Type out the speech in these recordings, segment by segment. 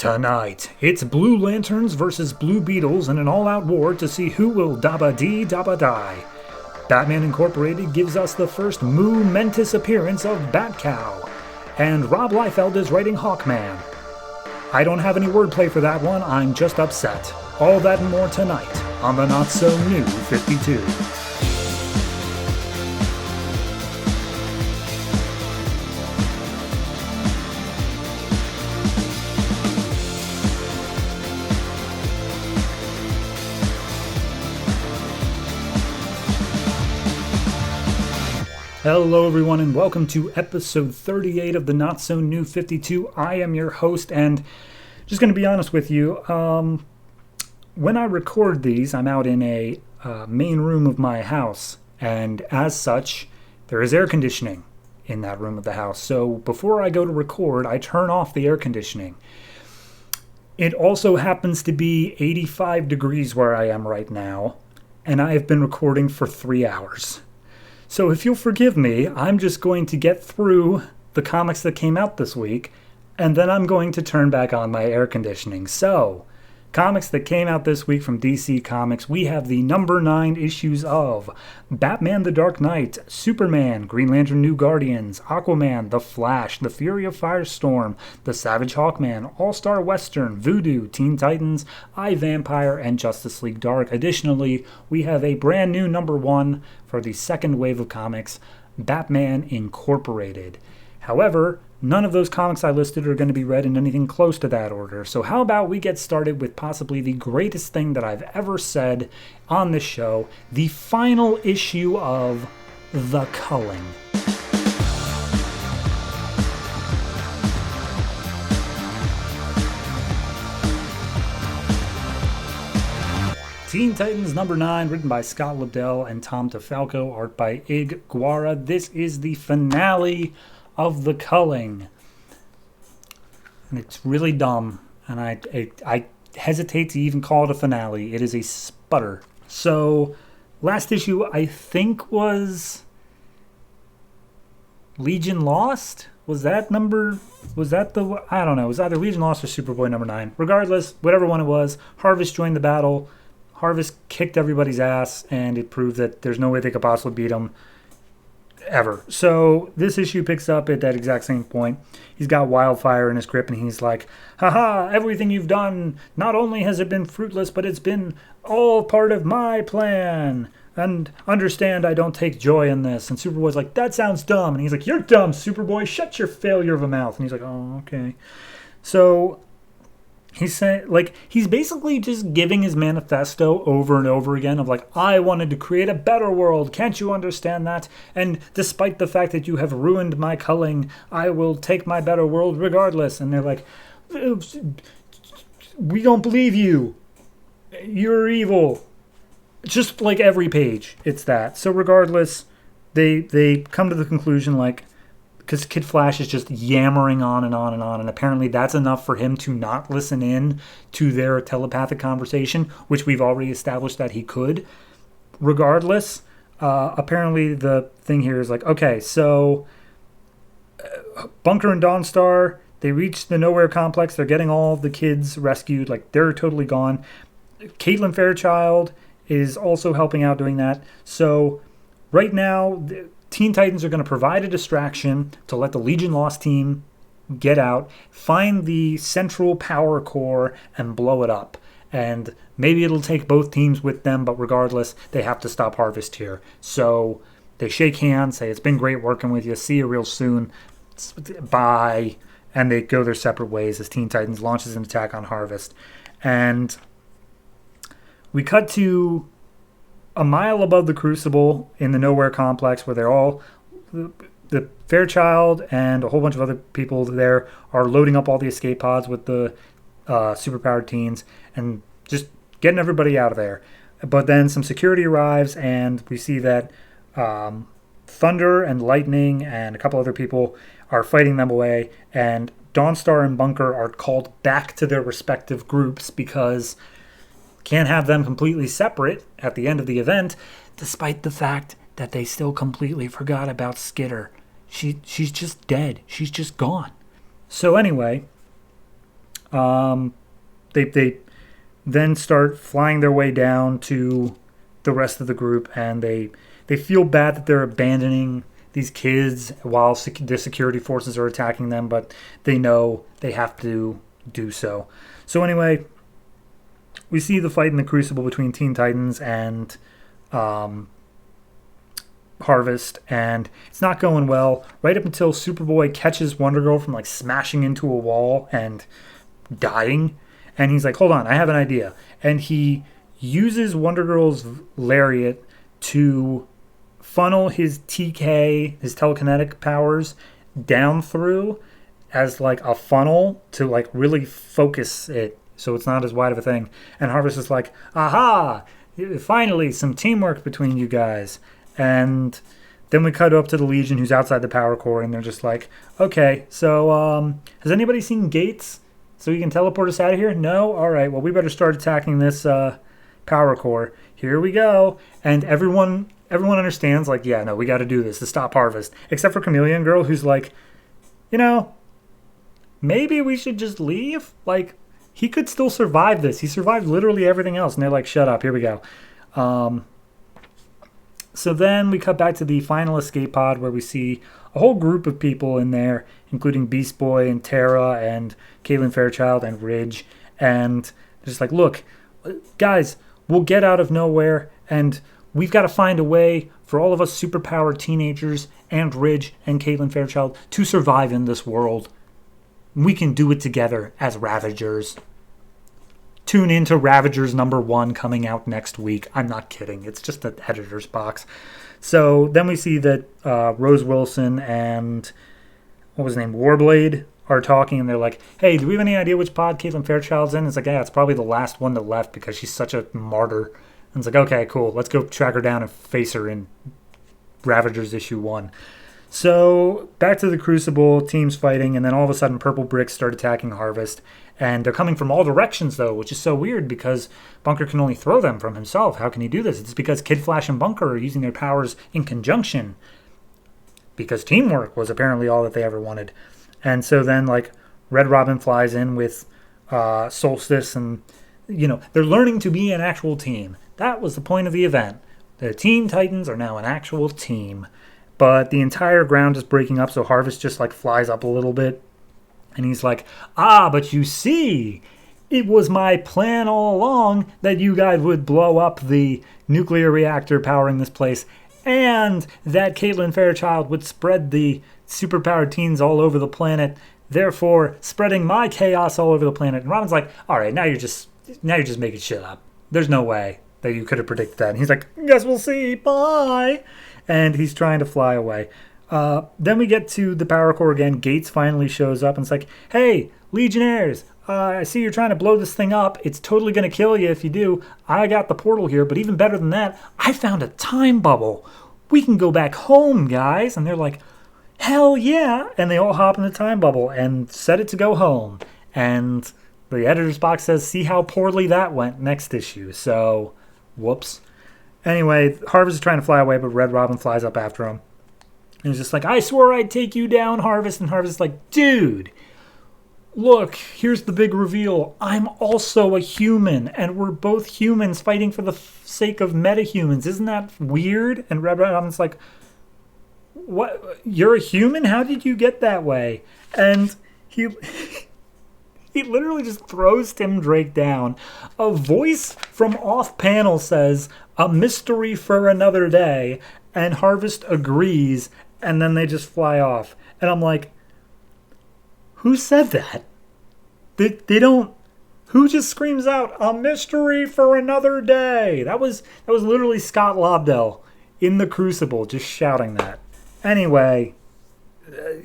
Tonight, it's Blue Lanterns versus Blue Beetles in an all-out war to see who will dabba-dee-dabba-die. Batman Incorporated gives us the first momentous appearance of Batcow, and Rob Liefeld is writing Hawkman. I don't have any wordplay for that one, I'm just upset. All that and more tonight on the Not-So-New 52. Hello everyone and welcome to episode 38 of the Not So New 52. I am your host and just going to be honest with you, when I record these I'm out in a main room of my house, and as such there is air conditioning in that room of the house. So before I go to record I turn off the air conditioning. It also happens to be 85 degrees where I am right now, and I have been recording for 3 hours. So if you'll forgive me, I'm just going to get through the comics that came out this week, and then I'm going to turn back on my air conditioning. So, comics that came out this week from DC Comics, we have the number 9 issues of Batman the Dark Knight, Superman, Green Lantern New Guardians, Aquaman, The Flash, The Fury of Firestorm, The Savage Hawkman, All-Star Western, Voodoo, Teen Titans, iVampire, and Justice League Dark. Additionally, we have a brand new number 1 for the second wave of comics, Batman Incorporated. However, none of those comics I listed are going to be read in anything close to that order. So how about we get started with possibly the greatest thing that I've ever said on this show, the final issue of The Culling. Teen Titans number 9, written by Scott Lobdell and Tom DeFalco, art by Guara. This is the finale of The Culling. And it's really dumb, and I hesitate to even call it a finale. It is a sputter. So, last issue I think was Legion Lost? Was that the, I don't know, it was either Legion Lost or Superboy number 9. Regardless, whatever one it was, Harvest joined the battle. Harvest kicked everybody's ass, and it proved that there's no way they could possibly beat him ever. So this issue picks up at that exact same point. He's got Wildfire in his grip, and he's like, haha, everything you've done, not only has it been fruitless, but it's been all part of my plan. And understand I don't take joy in this. And Superboy's like, that sounds dumb. And he's like, you're dumb, Superboy. Shut your failure of a mouth. And he's like, oh, okay. So he's saying, like, he's basically just giving his manifesto over and over again of like, I wanted to create a better world. Can't you understand that? And despite the fact that you have ruined my culling, I will take my better world regardless. And they're like, we don't believe you. You're evil. Just like every page, it's that. So regardless, they come to the conclusion, like, because Kid Flash is just yammering on and on and on, and apparently that's enough for him to not listen in to their telepathic conversation, which we've already established that he could. Regardless, apparently the thing here is like, okay, so Bunker and Dawnstar, they reach the Nowhere Complex, they're getting all the kids rescued, like they're totally gone. Caitlin Fairchild is also helping out doing that. So right now, Teen Titans are going to provide a distraction to let the Legion Lost team get out, find the central power core, and blow it up. And maybe it'll take both teams with them, but regardless, they have to stop Harvest here. So they shake hands, say, it's been great working with you, see you real soon, bye. And they go their separate ways as Teen Titans launches an attack on Harvest. And we cut to a mile above the Crucible in the Nowhere Complex, where they're all, the Fairchild and a whole bunch of other people there are loading up all the escape pods with the superpowered teens and just getting everybody out of there. But then some security arrives, and we see that Thunder and Lightning and a couple other people are fighting them away, and Dawnstar and Bunker are called back to their respective groups because can't have them completely separate at the end of the event, despite the fact that they still completely forgot about Skitter. She's just dead. She's just gone. So anyway, They then start flying their way down to the rest of the group, and they feel bad that they're abandoning these kids while the security forces are attacking them, but they know they have to do so. So anyway, we see the fight in the Crucible between Teen Titans and Harvest, and it's not going well right up until Superboy catches Wonder Girl from like smashing into a wall and dying, and he's like, hold on, I have an idea. And he uses Wonder Girl's lariat to funnel his TK, his telekinetic powers, down through as like a funnel to like really focus it so it's not as wide of a thing. And Harvest is like, aha, finally some teamwork between you guys. And then we cut up to the Legion, who's outside the power core, and they're just like, okay, so has anybody seen gates so you can teleport us out of here? No? All right, well, we better start attacking this power core. Here we go. And everyone understands, like, yeah, no, we got to do this to stop Harvest. Except for Chameleon Girl, who's like, maybe we should just leave? Like, he could still survive this. He survived literally everything else. And they're like, shut up, here we go. So then we cut back to the final escape pod where we see a whole group of people in there, including Beast Boy and Tara and Caitlin Fairchild and Ridge. And they're just like, look, guys, we'll get out of nowhere, and we've got to find a way for all of us superpowered teenagers and Ridge and Caitlin Fairchild to survive in this world. We can do it together as Ravagers. Tune in to Ravagers #1 coming out next week. I'm not kidding. It's just an editor's box. So then we see that Rose Wilson and, what was his name, Warblade are talking, and they're like, hey, do we have any idea which pod Caitlin Fairchild's in? It's like, yeah, it's probably the last one that left because she's such a martyr. And it's like, okay, cool. Let's go track her down and face her in Ravagers #1. So back to the Crucible, teams fighting, and then all of a sudden Purple Bricks start attacking Harvest. And they're coming from all directions, though, which is so weird because Bunker can only throw them from himself. How can he do this? It's because Kid Flash and Bunker are using their powers in conjunction, because teamwork was apparently all that they ever wanted. And so then, like, Red Robin flies in with Solstice, and, they're learning to be an actual team. That was the point of the event. The Teen Titans are now an actual team. But the entire ground is breaking up, so Harvest just, like, flies up a little bit. And he's like, but you see, it was my plan all along that you guys would blow up the nuclear reactor powering this place, and that Caitlin Fairchild would spread the superpowered teens all over the planet, therefore spreading my chaos all over the planet. And Robin's like, all right, now you're just making shit up. There's no way that you could have predicted that. And he's like, guess we'll see, bye. And he's trying to fly away. Then we get to the power core again. Gates finally shows up and it's like, hey, Legionnaires, I see you're trying to blow this thing up. It's totally going to kill you if you do. I got the portal here, but even better than that, I found a time bubble. We can go back home, guys. And they're like, hell yeah. And they all hop in the time bubble and set it to go home. And the editor's box says, see how poorly that went next issue. So, whoops. Anyway, Harvest is trying to fly away, but Red Robin flies up after him. And he's just like, I swore I'd take you down, Harvest. And Harvest is like, dude, look, here's the big reveal. I'm also a human, and we're both humans fighting for the sake of metahumans. Isn't that weird? And Red Robin's like, what? You're a human? How did you get that way? And he literally just throws Tim Drake down. A voice from off-panel says, a mystery for another day. And Harvest agrees, and then they just fly off. And I'm like, who said that? They don't... Who just screams out, a mystery for another day? That was literally Scott Lobdell in the Crucible just shouting that. Anyway,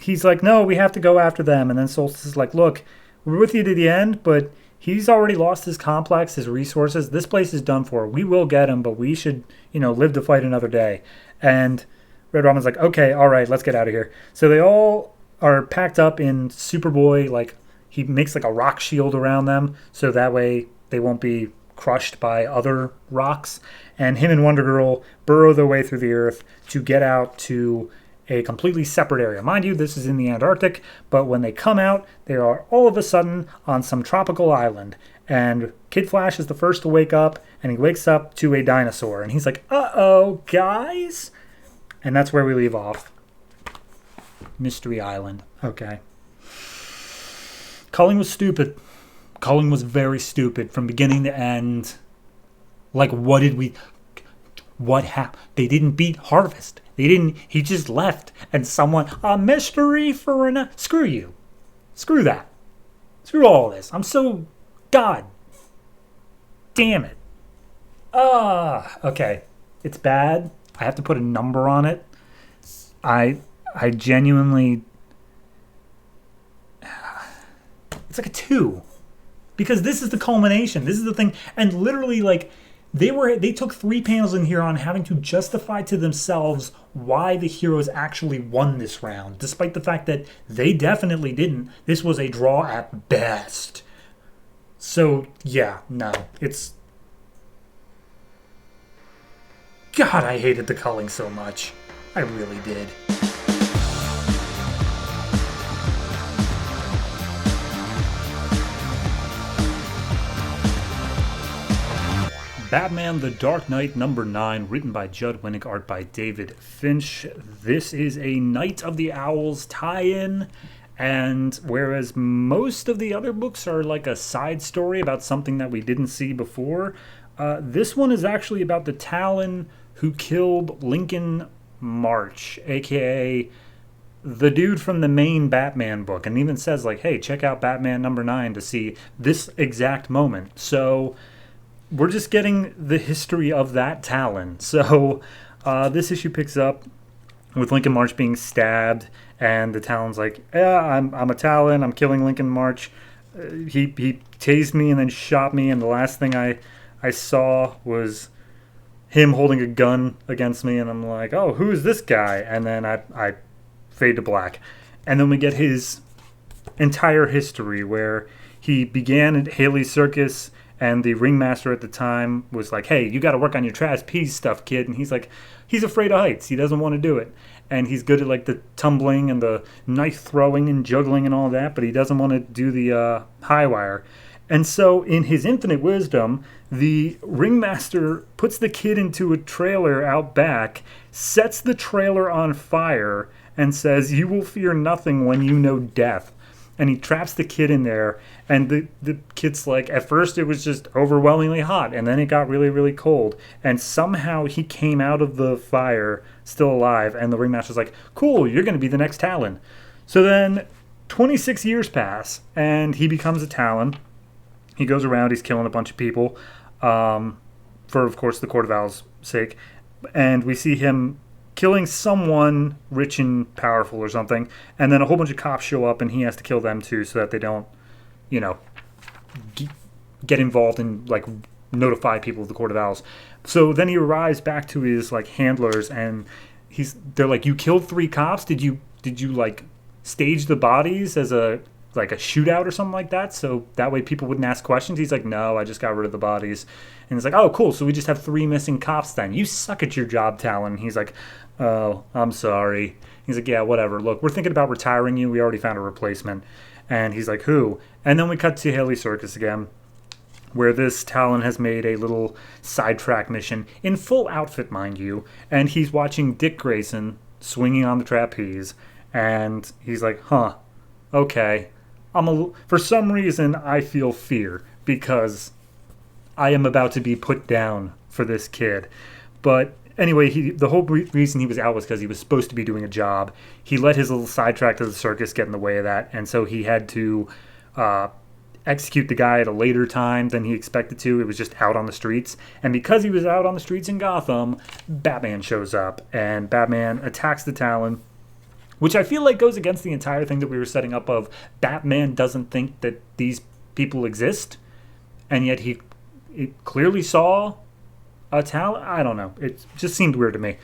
he's like, no, we have to go after them. And then Solstice is like, look, we're with you to the end, but he's already lost his complex, his resources. This place is done for. We will get him, but we should, live to fight another day. And Red Robin's like, okay, all right, let's get out of here. So they all are packed up in Superboy. Like, he makes like a rock shield around them, so that way they won't be crushed by other rocks. And him and Wonder Girl burrow their way through the earth to get out to a completely separate area. Mind you, this is in the Antarctic, but when they come out, they are all of a sudden on some tropical island. And Kid Flash is the first to wake up, and he wakes up to a dinosaur. And he's like, uh-oh, guys? And that's where we leave off. Mystery Island. Okay. Culling was stupid. Culling was very stupid from beginning to end. Like, what happened? They didn't beat Harvest. He just left. And someone, a mystery for screw you. Screw that. Screw all this. God damn it. Okay. It's bad. I have to put a number on it. I genuinely... It's like a 2. Because this is the culmination. This is the thing. And literally, like, they took 3 panels in here on having to justify to themselves why the heroes actually won this round. Despite the fact that they definitely didn't. This was a draw at best. So, yeah, no. It's... God, I hated the culling so much. I really did. Batman The Dark Knight #9, written by Judd, Winick, art by David Finch. This is a Night of the Owls tie-in, and whereas most of the other books are like a side story about something that we didn't see before, this one is actually about the Talon who killed Lincoln March, aka the dude from the main Batman book, and even says like, hey, check out Batman #9 to see this exact moment. So we're just getting the history of that Talon. So this issue picks up with Lincoln March being stabbed, and the Talon's like, yeah, I'm a Talon, I'm killing Lincoln March. He tased me and then shot me, and the last thing I saw was him holding a gun against me, and I'm like, oh, who is this guy? And then I fade to black. And then we get his entire history, where he began at Haley's Circus, and the ringmaster at the time was like, hey, you got to work on your trapeze stuff, kid. And he's like, he's afraid of heights. He doesn't want to do it. And he's good at like the tumbling and the knife throwing and juggling and all that, but he doesn't want to do the high wire. And so in his infinite wisdom, the ringmaster puts the kid into a trailer out back, sets the trailer on fire, and says, you will fear nothing when you know death. And he traps the kid in there, and the kid's like, at first it was just overwhelmingly hot, and then it got really, really cold. And somehow he came out of the fire still alive, and the ringmaster's like, cool, you're going to be the next Talon. So then 26 years pass, and he becomes a Talon. He goes around, he's killing a bunch of people, for, of course, the Court of Owls' sake. And we see him killing someone rich and powerful or something, and then a whole bunch of cops show up, and he has to kill them too, so that they don't, get involved and like notify people of the Court of Owls. So then he arrives back to his like handlers, and they're like, you killed 3 cops? Did you like stage the bodies as a shootout or something like that, so that way people wouldn't ask questions? He's like, no, I just got rid of the bodies. And it's like, oh, cool, so we just have 3 missing cops then. You suck at your job, Talon. And he's like, oh, I'm sorry. He's like, yeah, whatever. Look, we're thinking about retiring you. We already found a replacement. And he's like, who? And then we cut to Haley Circus again, where this Talon has made a little sidetrack mission, in full outfit, mind you, and he's watching Dick Grayson swinging on the trapeze, and he's like, huh, okay. For some reason, I feel fear, because I am about to be put down for this kid. But anyway, the whole reason he was out was because he was supposed to be doing a job. He let his little sidetrack to the circus get in the way of that, and so he had to execute the guy at a later time than he expected to. It was just out on the streets. And because he was out on the streets in Gotham, Batman shows up, and Batman attacks the Talon, which I feel like goes against the entire thing that we were setting up of Batman doesn't think that these people exist, and yet he clearly saw a Talon. I don't know. It just seemed weird to me.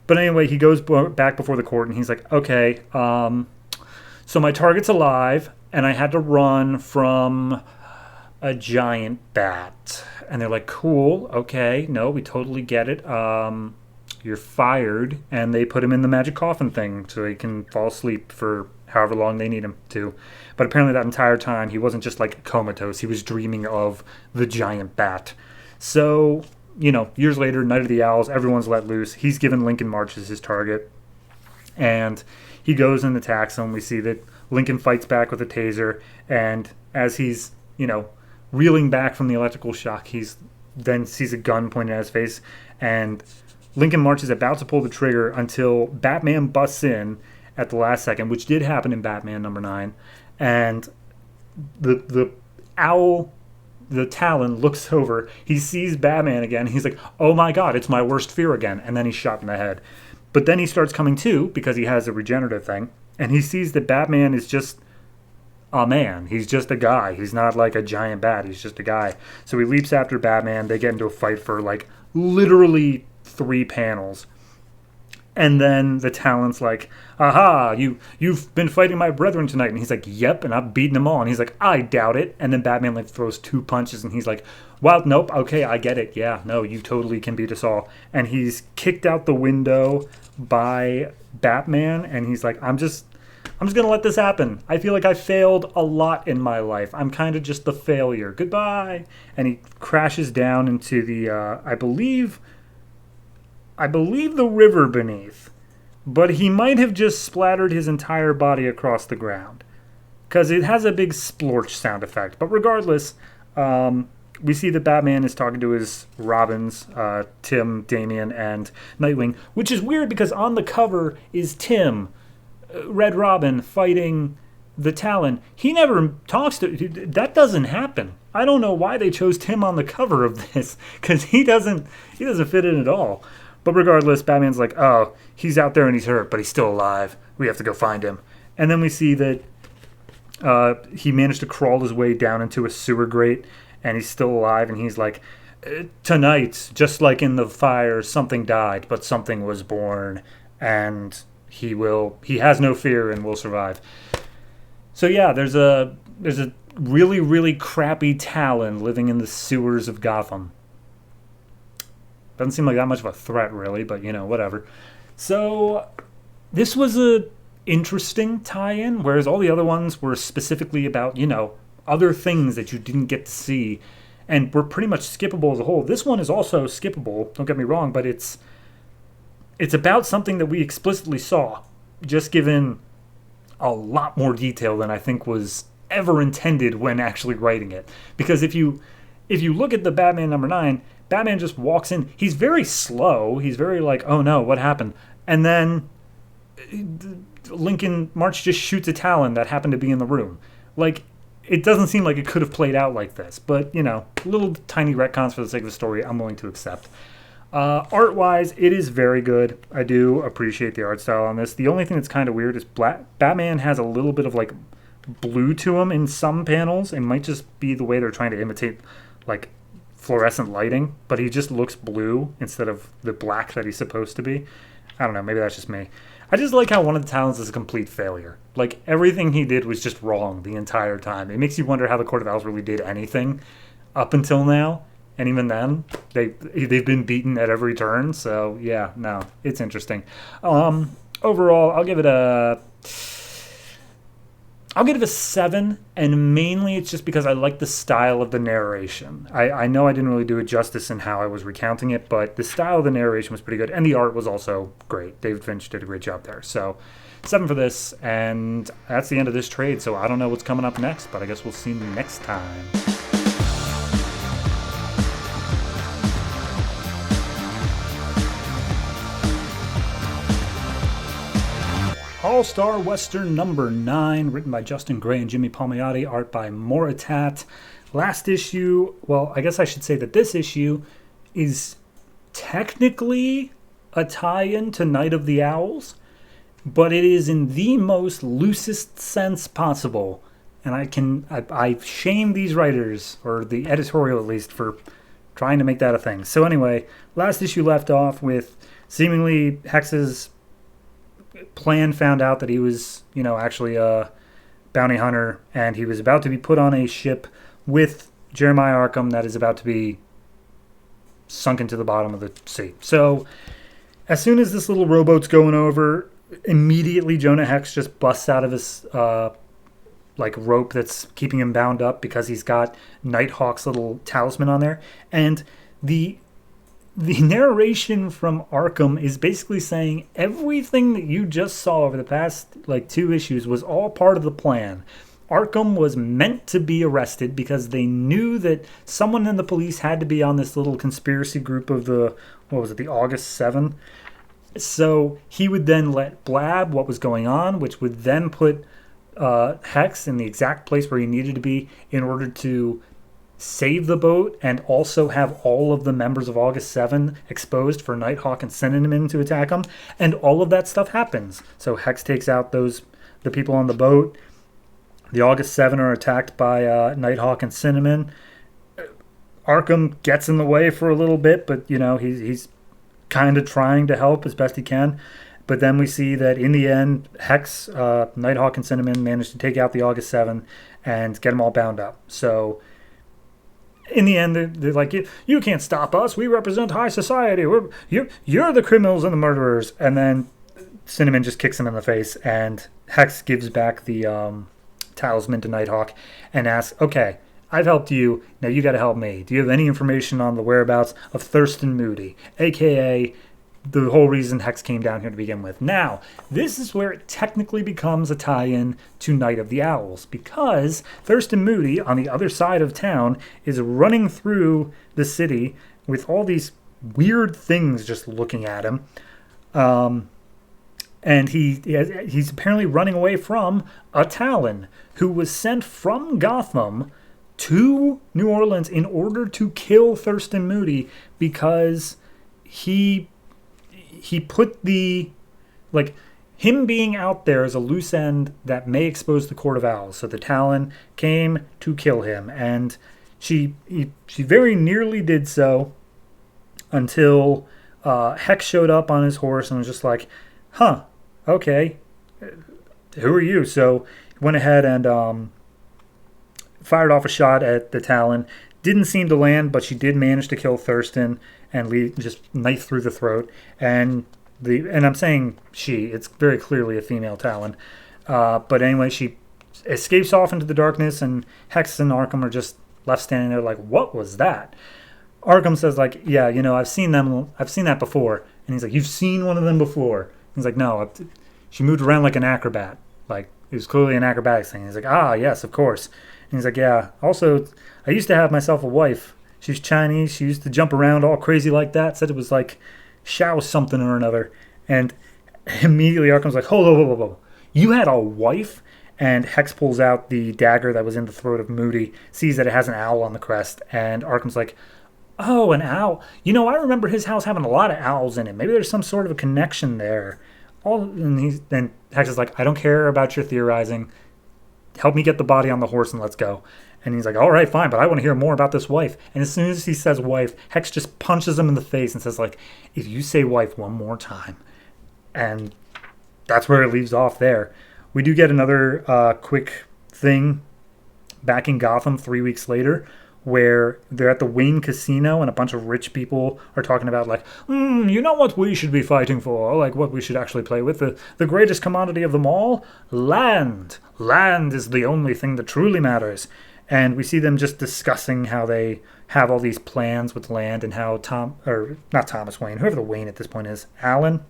But anyway, he goes back before the court, and he's like, okay, so my target's alive, and I had to run from a giant bat. And they're like, cool, okay, no, we totally get it. you're fired, and they put him in the magic coffin thing so he can fall asleep for however long they need him to. But apparently that entire time he wasn't just like comatose, he was dreaming of the giant bat. So, years later, Night of the Owls, everyone's let loose. He's given Lincoln March as his target. And he goes and attacks him. We see that Lincoln fights back with a taser, and as he's, reeling back from the electrical shock, he's then sees a gun pointed at his face, and Lincoln March is about to pull the trigger until Batman busts in at the last second, which did happen in Batman #9, and the owl, the Talon, looks over, he sees Batman again, he's like, oh my god, it's my worst fear again, and then he's shot in the head. But then he starts coming to, because he has a regenerative thing, and he sees that Batman is just a man. He's just a guy. He's not like a giant bat. He's just a guy. So he leaps after Batman. They get into a fight for like literally 3 panels. And then the Talon's like, aha, you've been fighting my brethren tonight. And he's like, yep, and I've beaten them all. And he's like, I doubt it. And then Batman like throws 2 punches, and he's like, well, nope, okay, I get it. Yeah, no, you totally can beat us all. And he's kicked out the window by Batman, and he's like, I'm just going to let this happen. I feel like I failed a lot in my life. I'm kind of just the failure. Goodbye. And he crashes down into the, I believe the river beneath. But he might have just splattered his entire body across the ground, because it has a big splorch sound effect. But regardless, we see that Batman is talking to his Robins, Tim, Damian, and Nightwing, which is weird because on the cover is Tim, Red Robin, fighting the Talon. He never talks to... That doesn't happen. I don't know why they chose Tim on the cover of this, because he doesn't fit in at all. But regardless, Batman's like, oh, he's out there and he's hurt, but he's still alive. We have to go find him. And then we see that he managed to crawl his way down into a sewer grate, and he's still alive, and he's like, tonight, just like in the fire, something died, but something was born, and he has no fear and will survive. So yeah, there's a really, really crappy Talon living in the sewers of Gotham. Doesn't seem like that much of a threat, really, but whatever. So this was a interesting tie-in, whereas all the other ones were specifically about, other things that you didn't get to see, and were pretty much skippable as a whole. This one is also skippable, don't get me wrong, but it's about something that we explicitly saw, just given a lot more detail than I think was ever intended when actually writing it. Because if you look at the Batman #9, Batman just walks in. He's very slow. He's very like, oh no, what happened? And then Lincoln March just shoots a Talon that happened to be in the room. Like, it doesn't seem like it could have played out like this. But, little tiny retcons for the sake of the story, I'm willing to accept. Art-wise, it is very good. I do appreciate the art style on this. The only thing that's kind of weird is Batman has a little bit of, like, blue to him in some panels. It might just be the way they're trying to imitate, like, fluorescent lighting. But he just looks blue instead of the black that he's supposed to be. I don't know. Maybe that's just me. I just like how one of the Talons is a complete failure. Like, everything he did was just wrong the entire time. It makes you wonder how the Court of Owls really did anything up until now. And even then, they've been beaten at every turn. So, yeah, no, it's interesting. Overall, I'll give it a 7, and mainly it's just because I like the style of the narration. I know I didn't really do it justice in how I was recounting it, but the style of the narration was pretty good, and the art was also great. David Finch did a great job there. So, 7 for this, and that's the end of this trade. So I don't know what's coming up next, but I guess we'll see next time. All-Star Western #9, written by Justin Gray and Jimmy Palmiotti, art by Moritat. Last issue, well, I guess I should say that this issue is technically a tie-in to Night of the Owls, but it is in the most loosest sense possible. And I shame these writers, or the editorial at least, for trying to make that a thing. So anyway, last issue left off with seemingly Hex's plan found out that he was, actually a bounty hunter, and he was about to be put on a ship with Jeremiah Arkham that is about to be sunk into the bottom of the sea. So As soon as this little rowboat's going over, immediately Jonah Hex just busts out of his rope that's keeping him bound up because he's got Nighthawk's little talisman on there. And the narration from Arkham is basically saying everything that you just saw over the past 2 issues was all part of the plan. Arkham was meant to be arrested because they knew that someone in the police had to be on this little conspiracy group of the August 7. So he would then let blab what was going on, which would then put Hex in the exact place where he needed to be in order to save the boat and also have all of the members of August 7 exposed for Nighthawk and sending him in to attack him. And all of that stuff happens. So Hex takes out the people on the boat. The August 7 are attacked by Nighthawk and Cinnamon. Arkham gets in the way for a little bit, but he's kind of trying to help as best he can. But then we see that in the end, Hex, Nighthawk, and Cinnamon manage to take out the August 7 and get them all bound up. So in the end, they're like, you can't stop us. We represent high society. You're the criminals and the murderers. And then Cinnamon just kicks him in the face, and Hex gives back the talisman to Nighthawk and asks, okay, I've helped you, now you got to help me. Do you have any information on the whereabouts of Thurston Moody, a.k.a. the whole reason Hex came down here to begin with? Now, this is where it technically becomes a tie-in to Night of the Owls, because Thurston Moody, on the other side of town, is running through the city with all these weird things just looking at him. And he's apparently running away from a Talon who was sent from Gotham to New Orleans in order to kill Thurston Moody because he put him being out there as a loose end that may expose the Court of Owls. So the Talon came to kill him, and she very nearly did so until Hex showed up on his horse and was just like, huh, okay, who are you? So he went ahead and fired off a shot at the Talon. Didn't seem to land, but she did manage to kill Thurston and just knife through the throat. And I'm saying she, it's very clearly a female Talon. But anyway, she escapes off into the darkness, and Hex and Arkham are just left standing there like, what was that? Arkham says yeah, I've seen that before. And he's like, you've seen one of them before? He's like, no, she moved around like an acrobat. It was clearly an acrobatics thing. He's like, yes, of course. And he's like, yeah, also, I used to have myself a wife. She's Chinese. She used to jump around all crazy like that. Said it was like Shao something or another. And immediately Arkham's like, hold. You had a wife? And Hex pulls out the dagger that was in the throat of Moody, sees that it has an owl on the crest. And Arkham's like, oh, an owl. I remember his house having a lot of owls in it. Maybe there's some sort of a connection there. Then Hex is like, I don't care about your theorizing. Help me get the body on the horse and let's go. And he's like, all right, fine, but I want to hear more about this wife. And as soon as he says wife, Hex just punches him in the face and says, if you say wife one more time. And that's where it leaves off there. We do get another quick thing back in Gotham 3 weeks later, where they're at the Wayne Casino and a bunch of rich people are talking about you know what we should be fighting for, what we should actually play with, the greatest commodity of them all, land is the only thing that truly matters. And we see them just discussing how they have all these plans with land, and how not Thomas Wayne, whoever the Wayne at this point is, Alan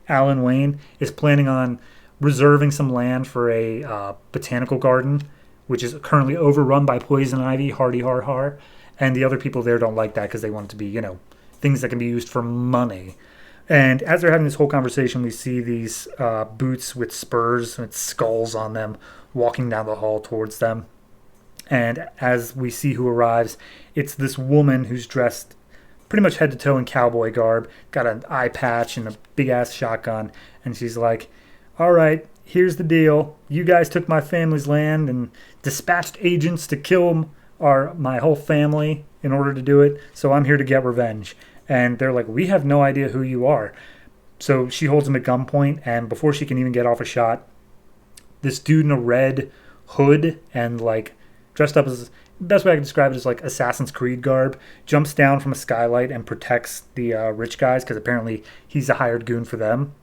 Wayne is planning on reserving some land for a botanical garden, which is currently overrun by poison ivy, hardy har har, and the other people there don't like that because they want it to be, things that can be used for money. And as they're having this whole conversation, we see these boots with spurs with skulls on them walking down the hall towards them. And as we see who arrives, it's this woman who's dressed pretty much head to toe in cowboy garb, got an eye patch and a big-ass shotgun, and she's like, all right, here's the deal. You guys took my family's land and dispatched agents to kill my whole family in order to do it, so I'm here to get revenge. And they're like, we have no idea who you are. So she holds him at gunpoint, and before she can even get off a shot, this dude in a red hood and dressed up as best way I can describe it is like Assassin's Creed garb, jumps down from a skylight and protects the rich guys because apparently he's a hired goon for them.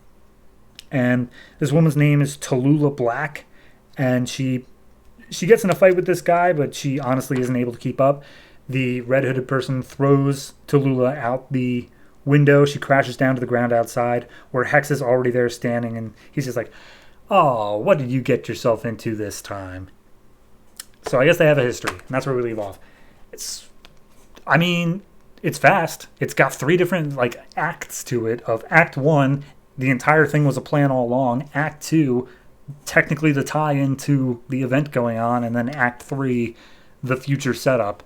And this woman's name is Tallulah Black, and she gets in a fight with this guy, but she honestly isn't able to keep up. The red hooded person throws Tallulah out the window. She crashes down to the ground outside, where Hex is already there standing, and he's just like, "Oh, what did you get yourself into this time?" So I guess they have a history, and that's where we leave off. It's fast. It's got 3 different like acts to it. Of Act 1, the entire thing was a plan all along. Act 2, technically the tie into the event going on, and then Act 3, the future setup.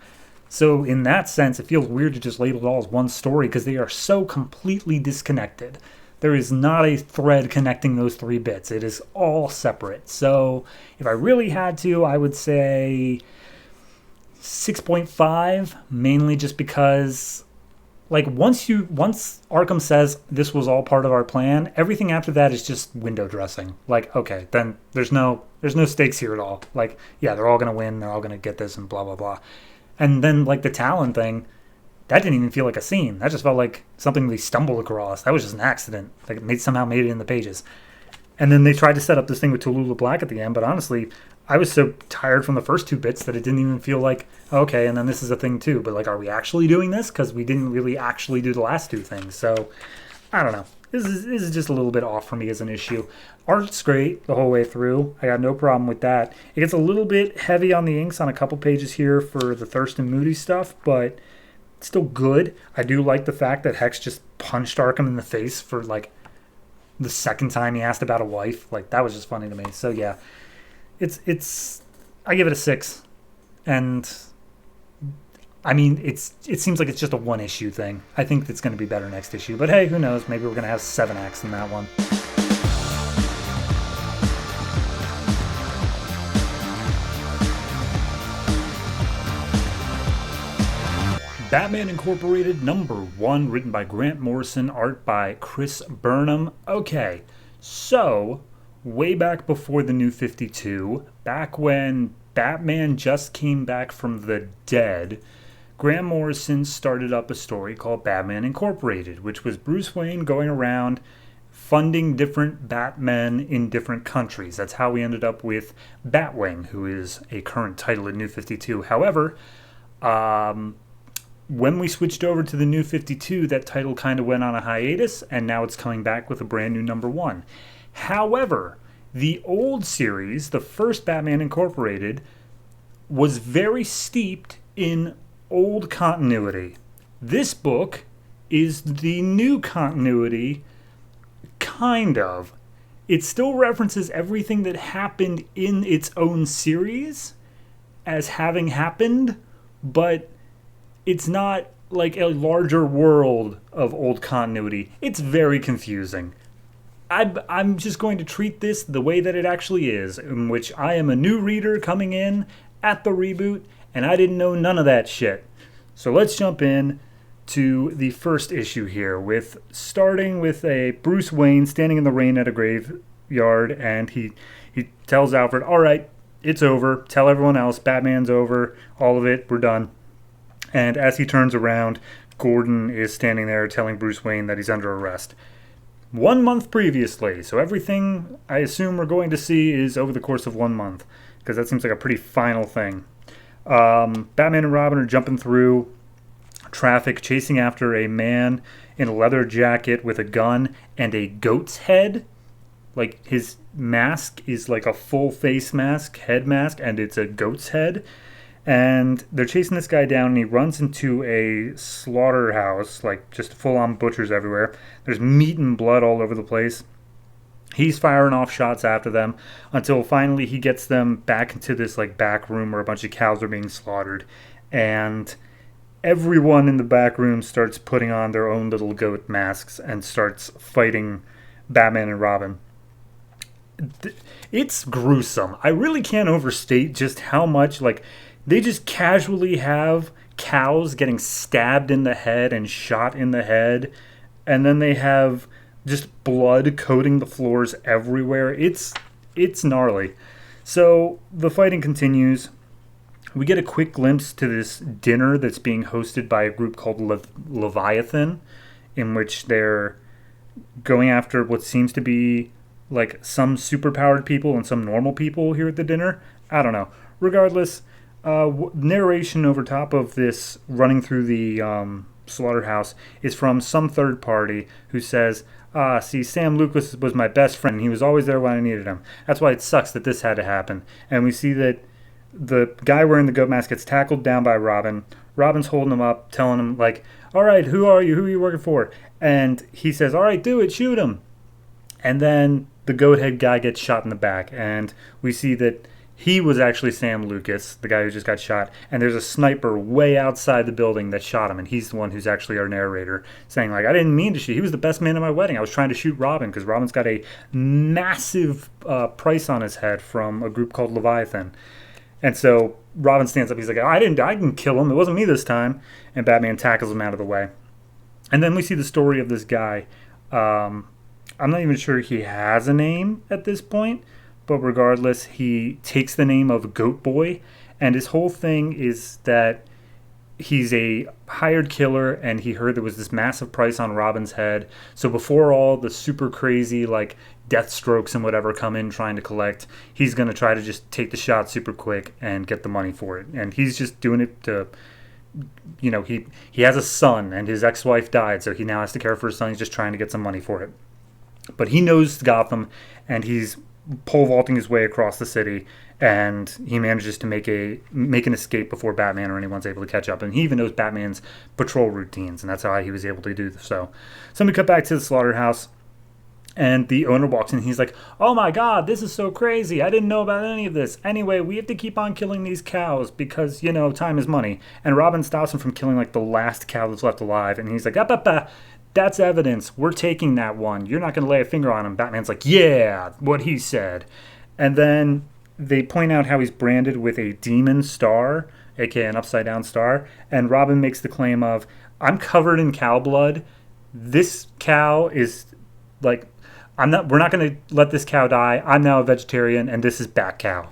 So in that sense, it feels weird to just label it all as one story because they are so completely disconnected. There is not a thread connecting those 3 bits. It is all separate. So if I really had to, I would say 6.5, mainly just because like once Arkham says this was all part of our plan, everything after that is just window dressing. Like, okay, then there's no stakes here at all. Like, yeah, they're all going to win, they're all going to get this and blah blah blah. And then like the Talon thing, that didn't even feel like a scene. That just felt like something they stumbled across. That was just an accident. Like it somehow made it in the pages. And then they tried to set up this thing with Tallulah Black at the end, but honestly, I was so tired from the first 2 bits that it didn't even feel like, okay, and then this is a thing too. But like, are we actually doing this? Because we didn't really actually do the last 2 things. So, I don't know. This is just a little bit off for me as an issue. Art's great the whole way through. I got no problem with that. It gets a little bit heavy on the inks on a couple pages here for the Thurston Moody stuff, but it's still good. I do like the fact that Hex just punched Arkham in the face for like the second time he asked about a wife. Like, that was just funny to me. So yeah, it's I give it a 6, and I mean it seems like it's just a 1-issue thing. I think it's going to be better next issue, but hey, who knows? Maybe we're going to have 7 acts in that one. Batman Incorporated #1, written by Grant Morrison, art by Chris Burnham. Okay, so way back before the New 52, back when Batman just came back from the dead, Grant Morrison started up a story called Batman Incorporated, which was Bruce Wayne going around funding different Batmen in different countries. That's how we ended up with Batwing, who is a current title in New 52. However, when we switched over to the New 52, that title kind of went on a hiatus, and now it's coming back with a brand new #1. However, the old series, the first Batman Incorporated, was very steeped in old continuity. This book is the new continuity, kind of. It still references everything that happened in its own series as having happened, but it's not like a larger world of old continuity. It's very confusing. I'm just going to treat this the way that it actually is, in which I am a new reader coming in at the reboot, and I didn't know none of that shit. So let's jump in to the first issue here, starting with a Bruce Wayne standing in the rain at a graveyard, and he tells Alfred, all right, it's over. Tell everyone else, Batman's over, all of it, we're done. And as he turns around, Gordon is standing there telling Bruce Wayne that he's under arrest. 1 month previously, so everything I assume we're going to see is over the course of 1 month, because that seems like a pretty final thing. Batman and Robin are jumping through traffic, chasing after a man in a leather jacket with a gun and a goat's head. Like, his mask is like a full face mask, head mask, and it's a goat's head. And they're chasing this guy down, and he runs into a slaughterhouse, like just full-on butchers everywhere. There's meat and blood all over the place. He's firing off shots after them until finally he gets them back into this like back room where a bunch of cows are being slaughtered. And everyone in the back room starts putting on their own little goat masks and starts fighting Batman and Robin. It's gruesome. I really can't overstate just how much, like, they just casually have cows getting stabbed in the head and shot in the head, and then they have just blood coating the floors everywhere. It's gnarly. So the fighting continues. We get a quick glimpse to this dinner that's being hosted by a group called Leviathan, in which they're going after what seems to be like some superpowered people and some normal people here at the dinner. I don't know. Regardless, narration over top of this running through the slaughterhouse is from some third party who says, see, Sam Lucas was my best friend. He was always there when I needed him. That's why it sucks that this had to happen. And we see that the guy wearing the goat mask gets tackled down by Robin. Robin's holding him up, telling him, like, all right, who are you? Who are you working for? And he says, all right, do it, shoot him. And then the goat head guy gets shot in the back. And we see that he was actually Sam Lucas, the guy who just got shot. And there's a sniper way outside the building that shot him. And he's the one who's actually our narrator, saying, like, I didn't mean to shoot. He was the best man at my wedding. I was trying to shoot Robin because Robin's got a massive price on his head from a group called Leviathan. And so Robin stands up. He's like, I didn't kill him. It wasn't me this time. And Batman tackles him out of the way. And then we see the story of this guy. I'm not even sure he has a name at this point. But regardless, he takes the name of Goat Boy. And his whole thing is that he's a hired killer. And he heard there was this massive price on Robin's head. So before all the super crazy, like, death strokes and whatever come in trying to collect, he's going to try to just take the shot super quick and get the money for it. And he's just doing it to, you know, he has a son and his ex-wife died, so he now has to care for his son. He's just trying to get some money for it. But he knows Gotham, and he's pole vaulting his way across the city, and he manages to make an escape before Batman or anyone's able to catch up. And he even knows Batman's patrol routines, and that's how he was able to do so. So we cut back to the slaughterhouse. And the owner walks in and he's like, oh my God, this is so crazy. I didn't know about any of this. Anyway, we have to keep on killing these cows because, you know, time is money. And Robin stops him from killing like the last cow that's left alive. And he's like, that's evidence. We're taking that one. You're not going to lay a finger on him. Batman's like, yeah, what he said. And then they point out how he's branded with a demon star, aka an upside down star. And Robin makes the claim of, I'm covered in cow blood. This cow is like, we're not going to let this cow die. I'm now a vegetarian, and this is Bat Cow.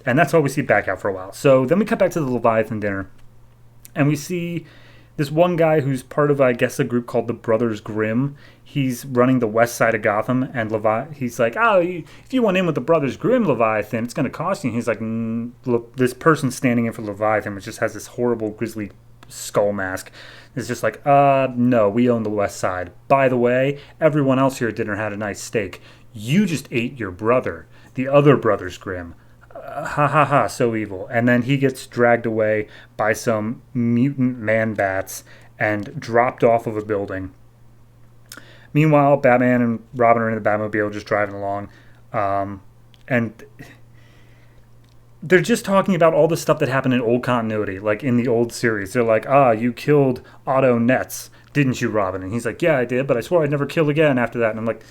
And that's why we see Bat Cow for a while. So then we cut back to the Leviathan dinner, and we see this one guy who's part of, I guess, a group called the Brothers Grimm. He's running the west side of Gotham, and he's like, if you want in with the Brothers Grimm Leviathan, it's going to cost you. And he's like, look, this person standing in for Leviathan, which just has this horrible grizzly skull mask, is just like, no, we own the west side. By the way, everyone else here at dinner had a nice steak. You just ate your brother, the other Brothers Grimm. Ha ha ha, so evil. And then he gets dragged away by some mutant man-bats and dropped off of a building. Meanwhile, Batman and Robin are in the Batmobile just driving along. And they're just talking about all the stuff that happened in old continuity, like in the old series. They're like, you killed Otto Netz, didn't you, Robin? And he's like, yeah, I did, but I swore I'd never kill again after that. And I'm like,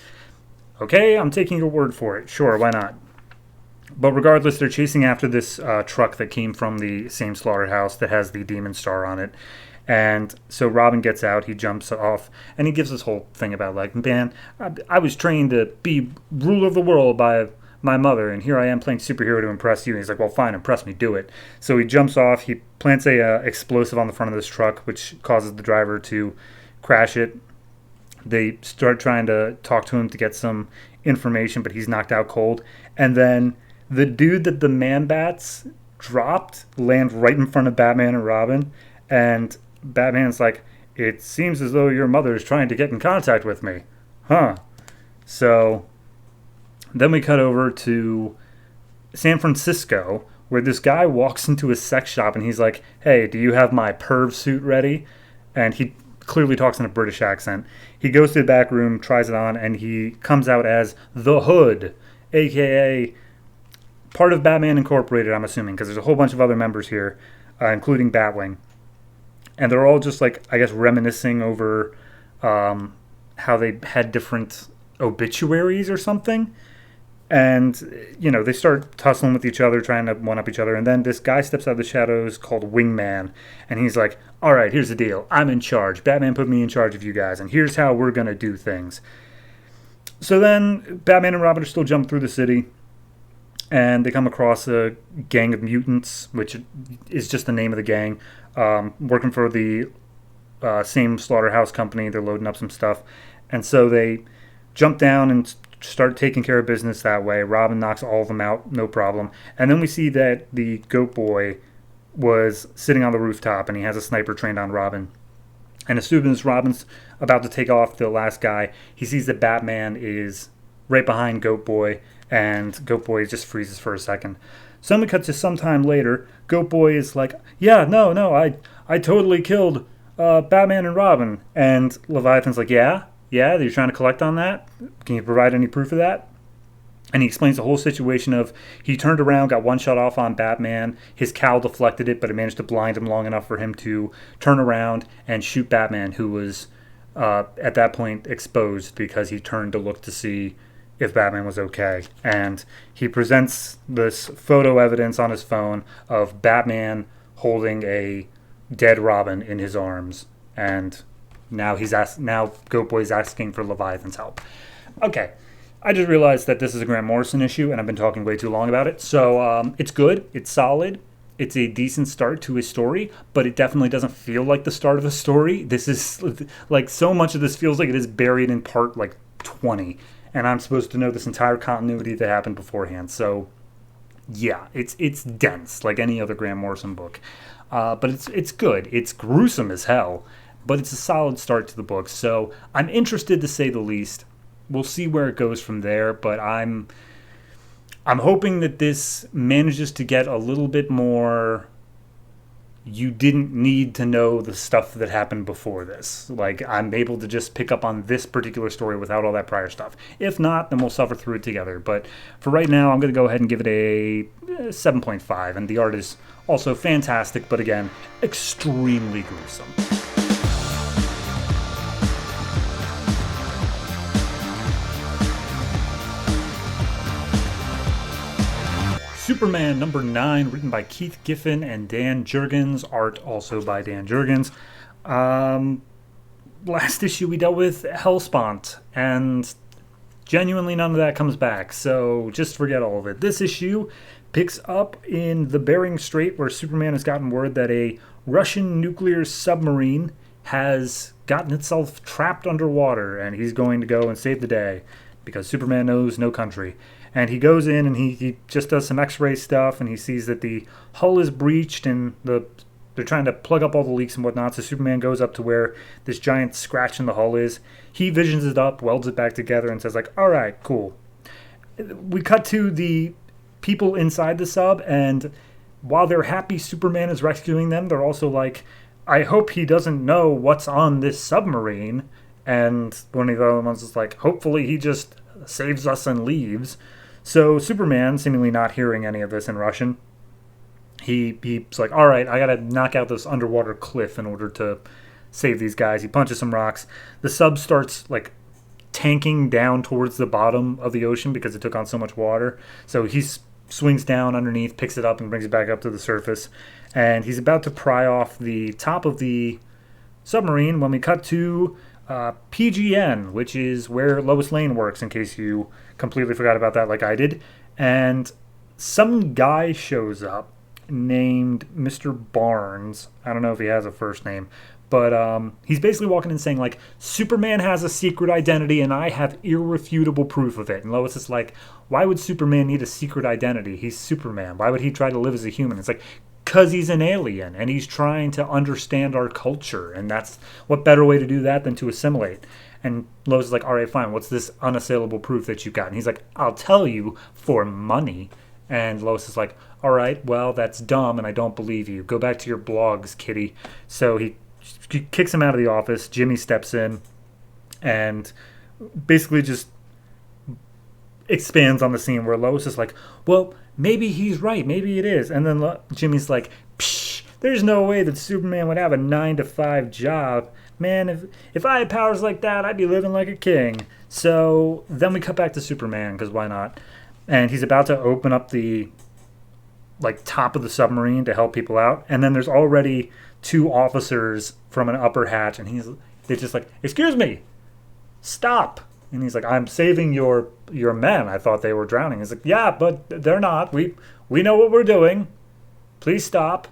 okay, I'm taking your word for it. Sure, why not? But regardless, they're chasing after this truck that came from the same slaughterhouse that has the demon star on it. And so Robin gets out, he jumps off, and he gives this whole thing about, like, man, I was trained to be ruler of the world by my mother, and here I am playing superhero to impress you. And he's like, well, fine, impress me, do it. So he jumps off, he plants a explosive on the front of this truck, which causes the driver to crash it. They start trying to talk to him to get some information, but he's knocked out cold. And then the dude that the man-bats dropped land right in front of Batman and Robin, and Batman's like, it seems as though your mother is trying to get in contact with me. Huh. So then we cut over to San Francisco, where this guy walks into a sex shop and he's like, hey, do you have my perv suit ready? And he clearly talks in a British accent. He goes to the back room, tries it on, and he comes out as the Hood, a.k.a. part of Batman Incorporated, I'm assuming, because there's a whole bunch of other members here, including Batwing. And they're all just, like, I guess, reminiscing over how they had different obituaries or something. And, you know, they start tussling with each other, trying to one-up each other. And then this guy steps out of the shadows called Wingman. And he's like, all right, here's the deal. I'm in charge. Batman put me in charge of you guys. And here's how we're going to do things. So then Batman and Robin are still jumping through the city. and they come across a gang of mutants, which is just the name of the gang, working for the same slaughterhouse company. They're loading up some stuff, and so they jump down and start taking care of business that way. Robin knocks all of them out, no problem. And then we see that the goat boy was sitting on the rooftop, and he has a sniper trained on Robin. And as soon as Robin's about to take off the last guy, he sees that Batman is right behind Goat Boy, and Goat Boy just freezes for a second. So then we cut to some time later. Goat Boy is like, yeah, no, I totally killed Batman and Robin. And Leviathan's like, yeah, you're trying to collect on that? Can you provide any proof of that? And he explains the whole situation of he turned around, got one shot off on Batman. His cowl deflected it, but it managed to blind him long enough for him to turn around and shoot Batman, who was at that point exposed because he turned to look to see if Batman was okay. And he presents this photo evidence on his phone of Batman holding a dead Robin in his arms. And now Goat Boy's asking for Leviathan's help. Okay. I just realized that this is a Grant Morrison issue, and I've been talking way too long about it. So it's good. It's solid. It's a decent start to his story, but it definitely doesn't feel like the start of a story. This is, like, so much of this feels like it is buried in part, 20. And I'm supposed to know this entire continuity that happened beforehand. So, yeah, it's dense, like any other Grant Morrison book. But it's good. It's gruesome as hell, but it's a solid start to the book. So I'm interested, to say the least. We'll see where it goes from there, but I'm hoping that this manages to get a little bit more. You didn't need to know the stuff that happened before this. Like, I'm able to just pick up on this particular story without all that prior stuff. If not, then we'll suffer through it together. But for right now, I'm going to go ahead and give it a 7.5. And the art is also fantastic, but again, extremely gruesome. Superman number 9, written by Keith Giffen and Dan Jurgens, art also by Dan Jurgens. Last issue we dealt with Hellspawn, and genuinely none of that comes back, so just forget all of it. This issue picks up in the Bering Strait, where Superman has gotten word that a Russian nuclear submarine has gotten itself trapped underwater, and he's going to go and save the day, because Superman knows no country. And he goes in and he just does some x-ray stuff, and he sees that the hull is breached and they're trying to plug up all the leaks and whatnot. So Superman goes up to where this giant scratch in the hull is. He visions it up, welds it back together, and says, all right, cool. We cut to the people inside the sub, and while they're happy Superman is rescuing them, they're also like, I hope he doesn't know what's on this submarine. And one of the other ones is like, hopefully he just saves us and leaves. So Superman, seemingly not hearing any of this in Russian, he's like, all right, I got to knock out this underwater cliff in order to save these guys. He punches some rocks. The sub starts, tanking down towards the bottom of the ocean because it took on so much water. So he swings down underneath, picks it up, and brings it back up to the surface. And he's about to pry off the top of the submarine when we cut to PGN, which is where Lois Lane works, in case you completely forgot about that like I did. And some guy shows up named Mr. Barnes. I don't know if he has a first name, but he's basically walking in saying, Superman has a secret identity and I have irrefutable proof of it. And Lois is like, why would Superman need a secret identity? He's Superman. Why would he try to live as a human? It's like, because he's an alien and he's trying to understand our culture, and that's what better way to do that than to assimilate. And Lois is like, all right, fine, what's this unassailable proof that you got? And he's like, I'll tell you, for money. And Lois is like, all right, well, that's dumb and I don't believe you. Go back to your blogs, kitty. So he kicks him out of the office. Jimmy steps in and basically just expands on the scene where Lois is like, well, maybe he's right, maybe it is. And then Jimmy's like, psh, there's no way that Superman would have a 9-to-5 job. Man, if I had powers like that, I'd be living like a king. So then we cut back to Superman, because why not? And he's about to open up the top of the submarine to help people out. And then there's already 2 officers from an upper hatch, and they're just like, excuse me, stop. And he's like, I'm saving your men. I thought they were drowning. He's like, yeah, but they're not. We know what we're doing. Please stop.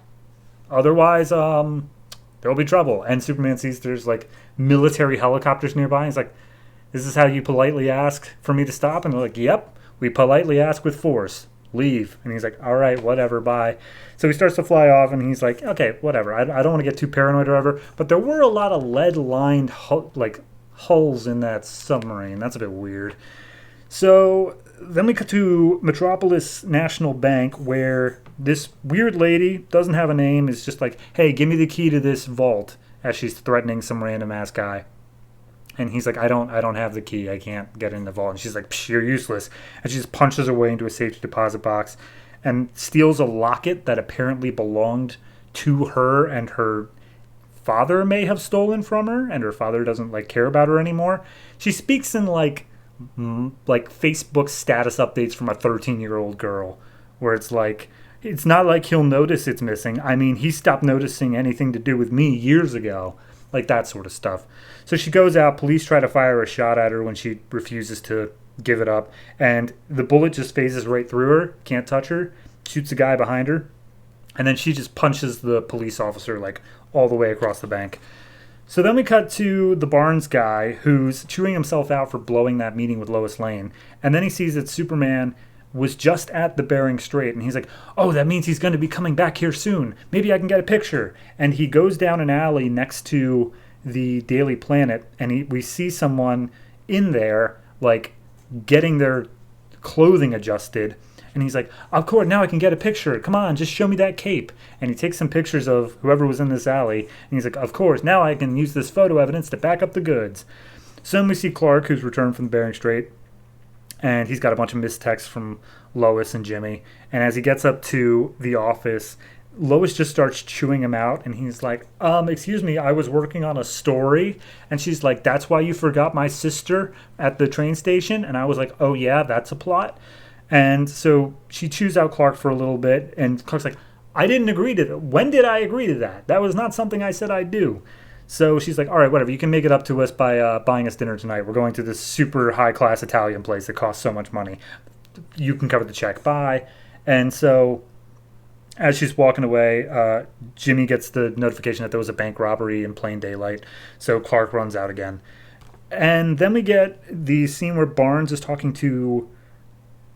Otherwise, there'll be trouble. And Superman sees there's like military helicopters nearby. He's like, is this how you politely ask for me to stop? And they're like, yep, we politely ask with force. Leave. And he's like, all right, whatever, bye. So he starts to fly off, and he's like, okay, whatever. I don't want to get too paranoid or whatever. But there were a lot of lead-lined hulls in that submarine. That's a bit weird. So then we cut to Metropolis National Bank, where this weird lady, doesn't have a name, is just like, hey, give me the key to this vault, as she's threatening some random-ass guy. And he's like, I don't have the key. I can't get in the vault. And she's like, psh, you're useless. And she just punches her way into a safety deposit box and steals a locket that apparently belonged to her, and her father may have stolen from her, and her father doesn't care about her anymore. She speaks in like Facebook status updates from a 13-year-old girl, where it's like, it's not like he'll notice it's missing. I mean, he stopped noticing anything to do with me years ago. Like that sort of stuff. So she goes out. Police try to fire a shot at her when she refuses to give it up. And the bullet just phases right through her. Can't touch her. Shoots a guy behind her. And then she just punches the police officer all the way across the bank. So then we cut to the Barnes guy, who's chewing himself out for blowing that meeting with Lois Lane. And then he sees that Superman was just at the Bering Strait, and he's like, oh, that means he's going to be coming back here soon. Maybe I can get a picture. And he goes down an alley next to the Daily Planet, and we see someone in there, getting their clothing adjusted. And he's like, of course, now I can get a picture. Come on, just show me that cape. And he takes some pictures of whoever was in this alley, and he's like, of course, now I can use this photo evidence to back up the goods. So then we see Clark, who's returned from the Bering Strait, and he's got a bunch of missed texts from Lois and Jimmy. And as he gets up to the office, Lois just starts chewing him out. And he's like, excuse me, I was working on a story. And she's like, that's why you forgot my sister at the train station? And I was like, oh, yeah, that's a plot. And so she chews out Clark for a little bit. And Clark's like, I didn't agree to that. When did I agree to that? That was not something I said I'd do. So she's like, all right, whatever. You can make it up to us by buying us dinner tonight. We're going to this super high-class Italian place that costs so much money. You can cover the check. Bye. And so as she's walking away, Jimmy gets the notification that there was a bank robbery in plain daylight. So Clark runs out again. And then we get the scene where Barnes is talking to,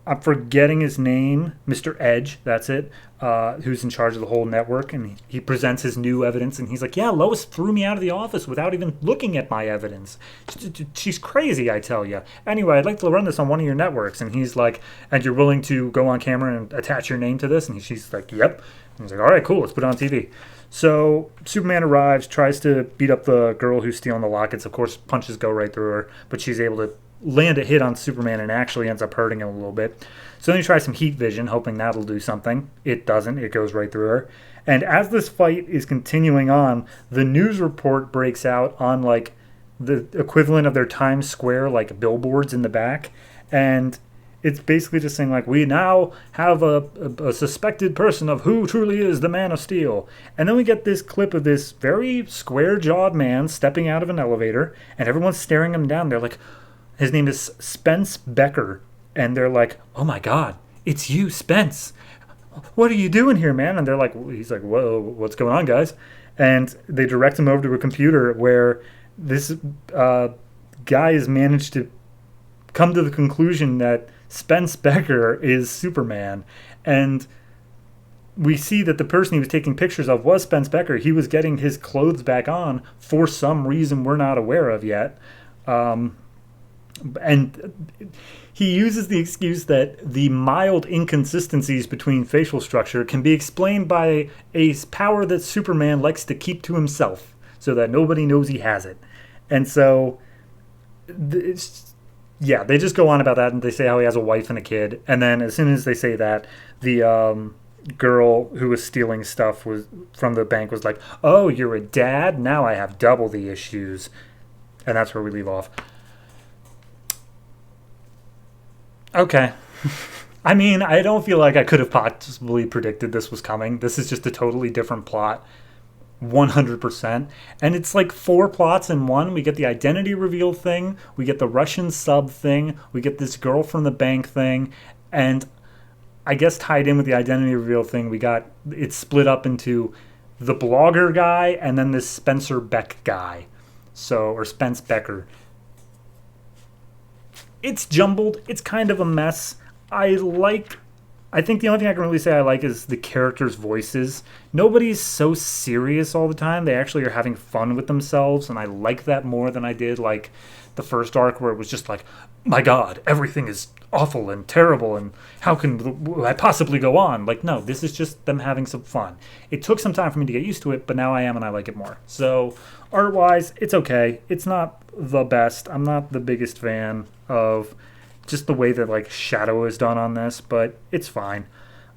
I'm forgetting his name, Mr. Edge, that's it, who's in charge of the whole network, and he presents his new evidence, and he's like, yeah, Lois threw me out of the office without even looking at my evidence. She's crazy, I tell you. Anyway, I'd like to run this on one of your networks. And he's like, and you're willing to go on camera and attach your name to this? And she's like, yep. And he's like, all right, cool, let's put it on TV. So Superman arrives, tries to beat up the girl who's stealing the lockets. Of course, punches go right through her, but she's able to land a hit on Superman and actually ends up hurting him a little bit. So then he tries some heat vision, hoping that'll do something. It doesn't. It goes right through her. And as this fight is continuing on, the news report breaks out on the equivalent of their Times Square billboards in the back. And it's basically just saying we now have a suspected person of who truly is the Man of Steel. And then we get this clip of this very square-jawed man stepping out of an elevator, and everyone's staring him down. They're like, his name is Spence Becker. And they're like, oh my God, it's you, Spence. What are you doing here, man? And they're like, he's like, whoa, what's going on, guys? And they direct him over to a computer where this guy has managed to come to the conclusion that Spence Becker is Superman. And we see that the person he was taking pictures of was Spence Becker. He was getting his clothes back on for some reason we're not aware of yet. And he uses the excuse that the mild inconsistencies between facial structure can be explained by a power that Superman likes to keep to himself so that nobody knows he has it. And so, they just go on about that, and they say how he has a wife and a kid. And then as soon as they say that, the girl who was stealing stuff from the bank was like, oh, you're a dad? Now I have double the issues. And that's where we leave off. Okay. I mean, I don't feel like I could have possibly predicted this was coming. This is just a totally different plot. 100%. And it's like 4 plots in one. We get the identity reveal thing, we get the Russian sub thing, we get this girl from the bank thing, and I guess tied in with the identity reveal thing, we got it split up into the blogger guy and then this Spencer Beck guy. Or Spence Becker. It's jumbled. It's kind of a mess. I think the only thing I can really say I like is the characters' voices. Nobody's so serious all the time. They actually are having fun with themselves, and I like that more than I did like the first arc where it was just like, my God, everything is awful and terrible, and how can I possibly go on? Like, no, this is just them having some fun. It took some time for me to get used to it, but now I am, and I like it more. So, art-wise, it's okay. It's not the best. I'm not the biggest fan of just the way that like shadow is done on this, but it's fine.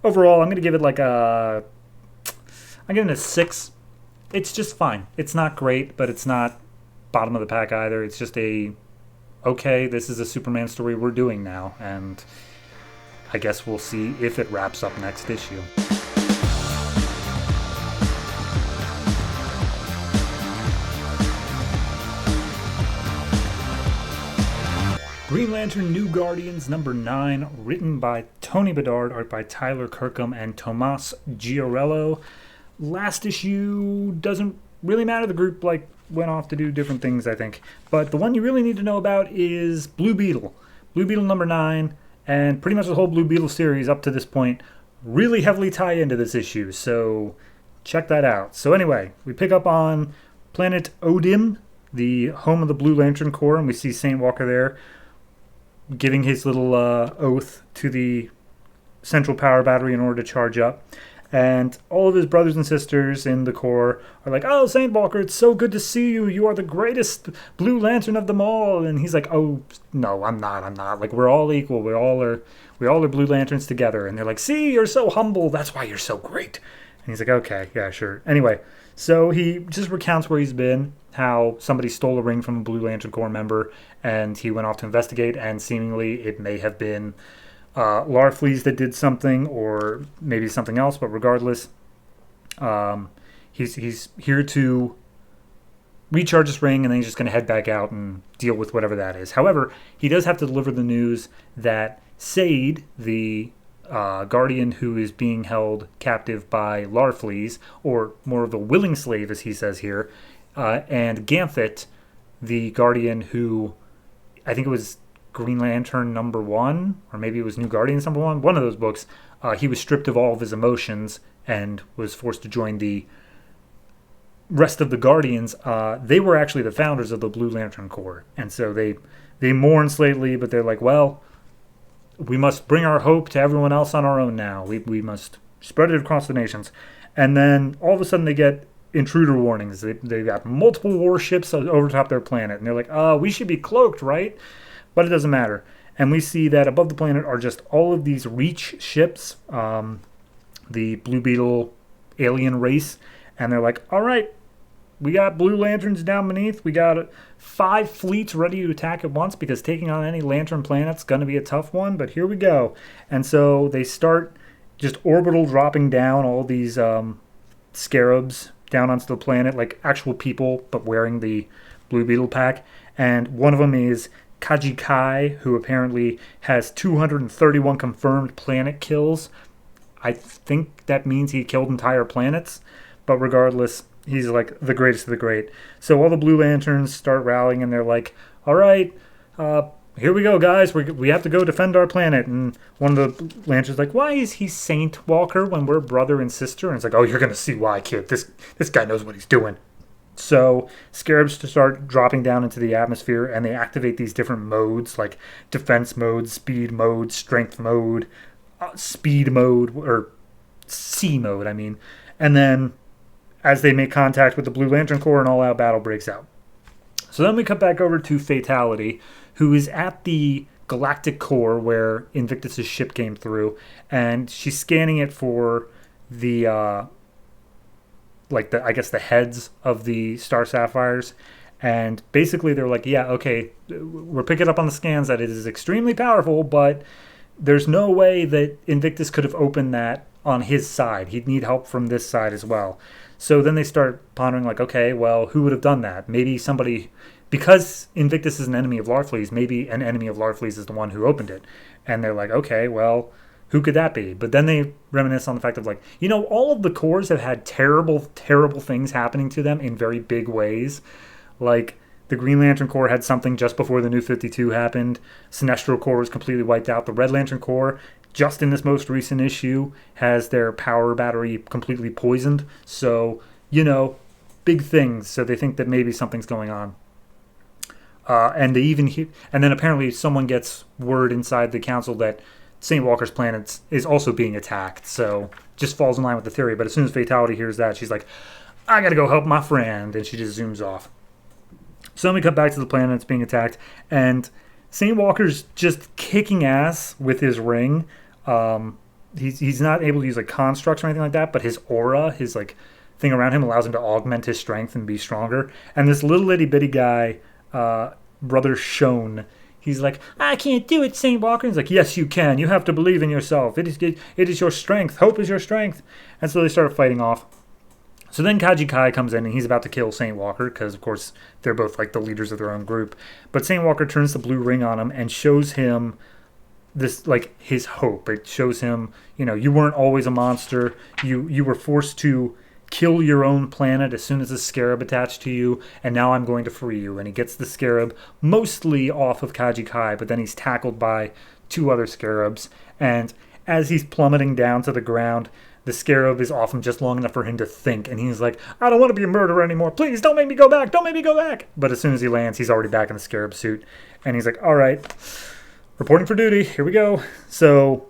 Overall, I'm gonna give it like I'm giving it a 6. It's just fine. It's not great, but it's not bottom of the pack either. It's just okay, this is a Superman story we're doing now, and I guess we'll see if it wraps up next issue. Green Lantern New Guardians number 9, written by Tony Bedard, art by Tyler Kirkham and Tomas Giorello. Last issue doesn't really matter. The group went off to do different things, I think. But the one you really need to know about is Blue Beetle. Blue Beetle number 9, and pretty much the whole Blue Beetle series up to this point really heavily tie into this issue, so check that out. So anyway, we pick up on planet Odin, the home of the Blue Lantern Corps, and we see Saint Walker there giving his little oath to the central power battery in order to charge up. And all of his brothers and sisters in the Corps are like, "Oh, Saint Walker, it's so good to see you. You are the greatest Blue Lantern of them all." And he's like, "Oh, no, I'm not. Like, we're all equal. We all are Blue Lanterns together." And they're like, "See, you're so humble. That's why you're so great." And he's like, "Okay, yeah, sure." Anyway, so he just recounts where he's been, how somebody stole a ring from a Blue Lantern Corps member, and he went off to investigate, and seemingly it may have been Larfleeze that did something, or maybe something else, but regardless, he's here to recharge his ring, and then he's just going to head back out and deal with whatever that is. However, he does have to deliver the news that Sade, the Guardian who is being held captive by Larfleeze, or more of a willing slave, as he says here, and Ganthet, the Guardian who, I think it was Green Lantern number 1, or maybe it was New Guardians number 1, one of those books, he was stripped of all of his emotions and was forced to join the rest of the Guardians. They were actually the founders of the Blue Lantern Corps, and so they mourn slightly, but they're like, well, we must bring our hope to everyone else on our own now. We must spread it across the nations. And then all of a sudden they get intruder warnings. They got multiple warships over top their planet, and they're like, we should be cloaked, right? But it doesn't matter. And we see that above the planet are just all of these Reach ships, the Blue Beetle alien race, and they're like, all right, we got Blue Lanterns down beneath. We got 5 fleets ready to attack at once, because taking on any Lantern planet's going to be a tough one, but here we go. And so they start just orbital dropping down all these scarabs down onto the planet, like actual people, but wearing the Blue Beetle pack. And one of them is Kaji Kai, who apparently has 231 confirmed planet kills. I think that means he killed entire planets, but regardless, he's like the greatest of the great. So all the Blue Lanterns start rallying, and they're like, all right, here we go, guys. We have to go defend our planet. And one of the Lanterns like, why is he Saint Walker when we're brother and sister? And it's like, oh, you're going to see why, kid. This guy knows what he's doing. So scarabs start dropping down into the atmosphere, and they activate these different modes, like defense mode, speed mode, strength mode, speed mode, or C mode, I mean. And then as they make contact with the Blue Lantern Corps, an all-out battle breaks out. So then we cut back over to Fatality, who is at the Galactic Core where Invictus's ship came through, and she's scanning it for the the heads of the Star Sapphires. And basically they're like, yeah, okay, we're picking up on the scans that it is extremely powerful, but there's no way that Invictus could have opened that on his side. He'd need help from this side as well. So then they start pondering, like, okay, well, who would have done that? Maybe somebody, because Invictus is an enemy of Larfleeze, maybe an enemy of Larfleeze is the one who opened it. And they're like, okay, well, who could that be? But then they reminisce on the fact of, like, all of the cores have had terrible, terrible things happening to them in very big ways. Like, the Green Lantern Corps had something just before the New 52 happened. Sinestro Corps was completely wiped out. The Red Lantern Corps, just in this most recent issue, has their power battery completely poisoned. So, big things. So they think that maybe something's going on. And then apparently someone gets word inside the council that St. Walker's planet is also being attacked. So just falls in line with the theory. But as soon as Fatality hears that, she's like, I gotta go help my friend. And she just zooms off. So then we cut back to the planet that's being attacked. And St. Walker's just kicking ass with his ring. He's not able to use like constructs or anything like that, but his aura, his like thing around him allows him to augment his strength and be stronger. And this little itty bitty guy, Brother Shone, he's like, I can't do it, St. Walker. He's like, yes, you can. You have to believe in yourself. It is your strength. Hope is your strength. And so they start fighting off. So then Kaji Kai comes in and he's about to kill St. Walker because, of course, they're both like the leaders of their own group. But St. Walker turns the blue ring on him and shows him this, like, his hope. It shows him, you weren't always a monster. You were forced to kill your own planet as soon as the scarab attached to you, and now I'm going to free you. And he gets the scarab mostly off of Kaji Kai, but then he's tackled by 2 other scarabs. And as he's plummeting down to the ground, the scarab is off him just long enough for him to think. And he's like, I don't want to be a murderer anymore. Please, don't make me go back. Don't make me go back. But as soon as he lands, he's already back in the scarab suit. And he's like, all right, reporting for duty. Here we go. So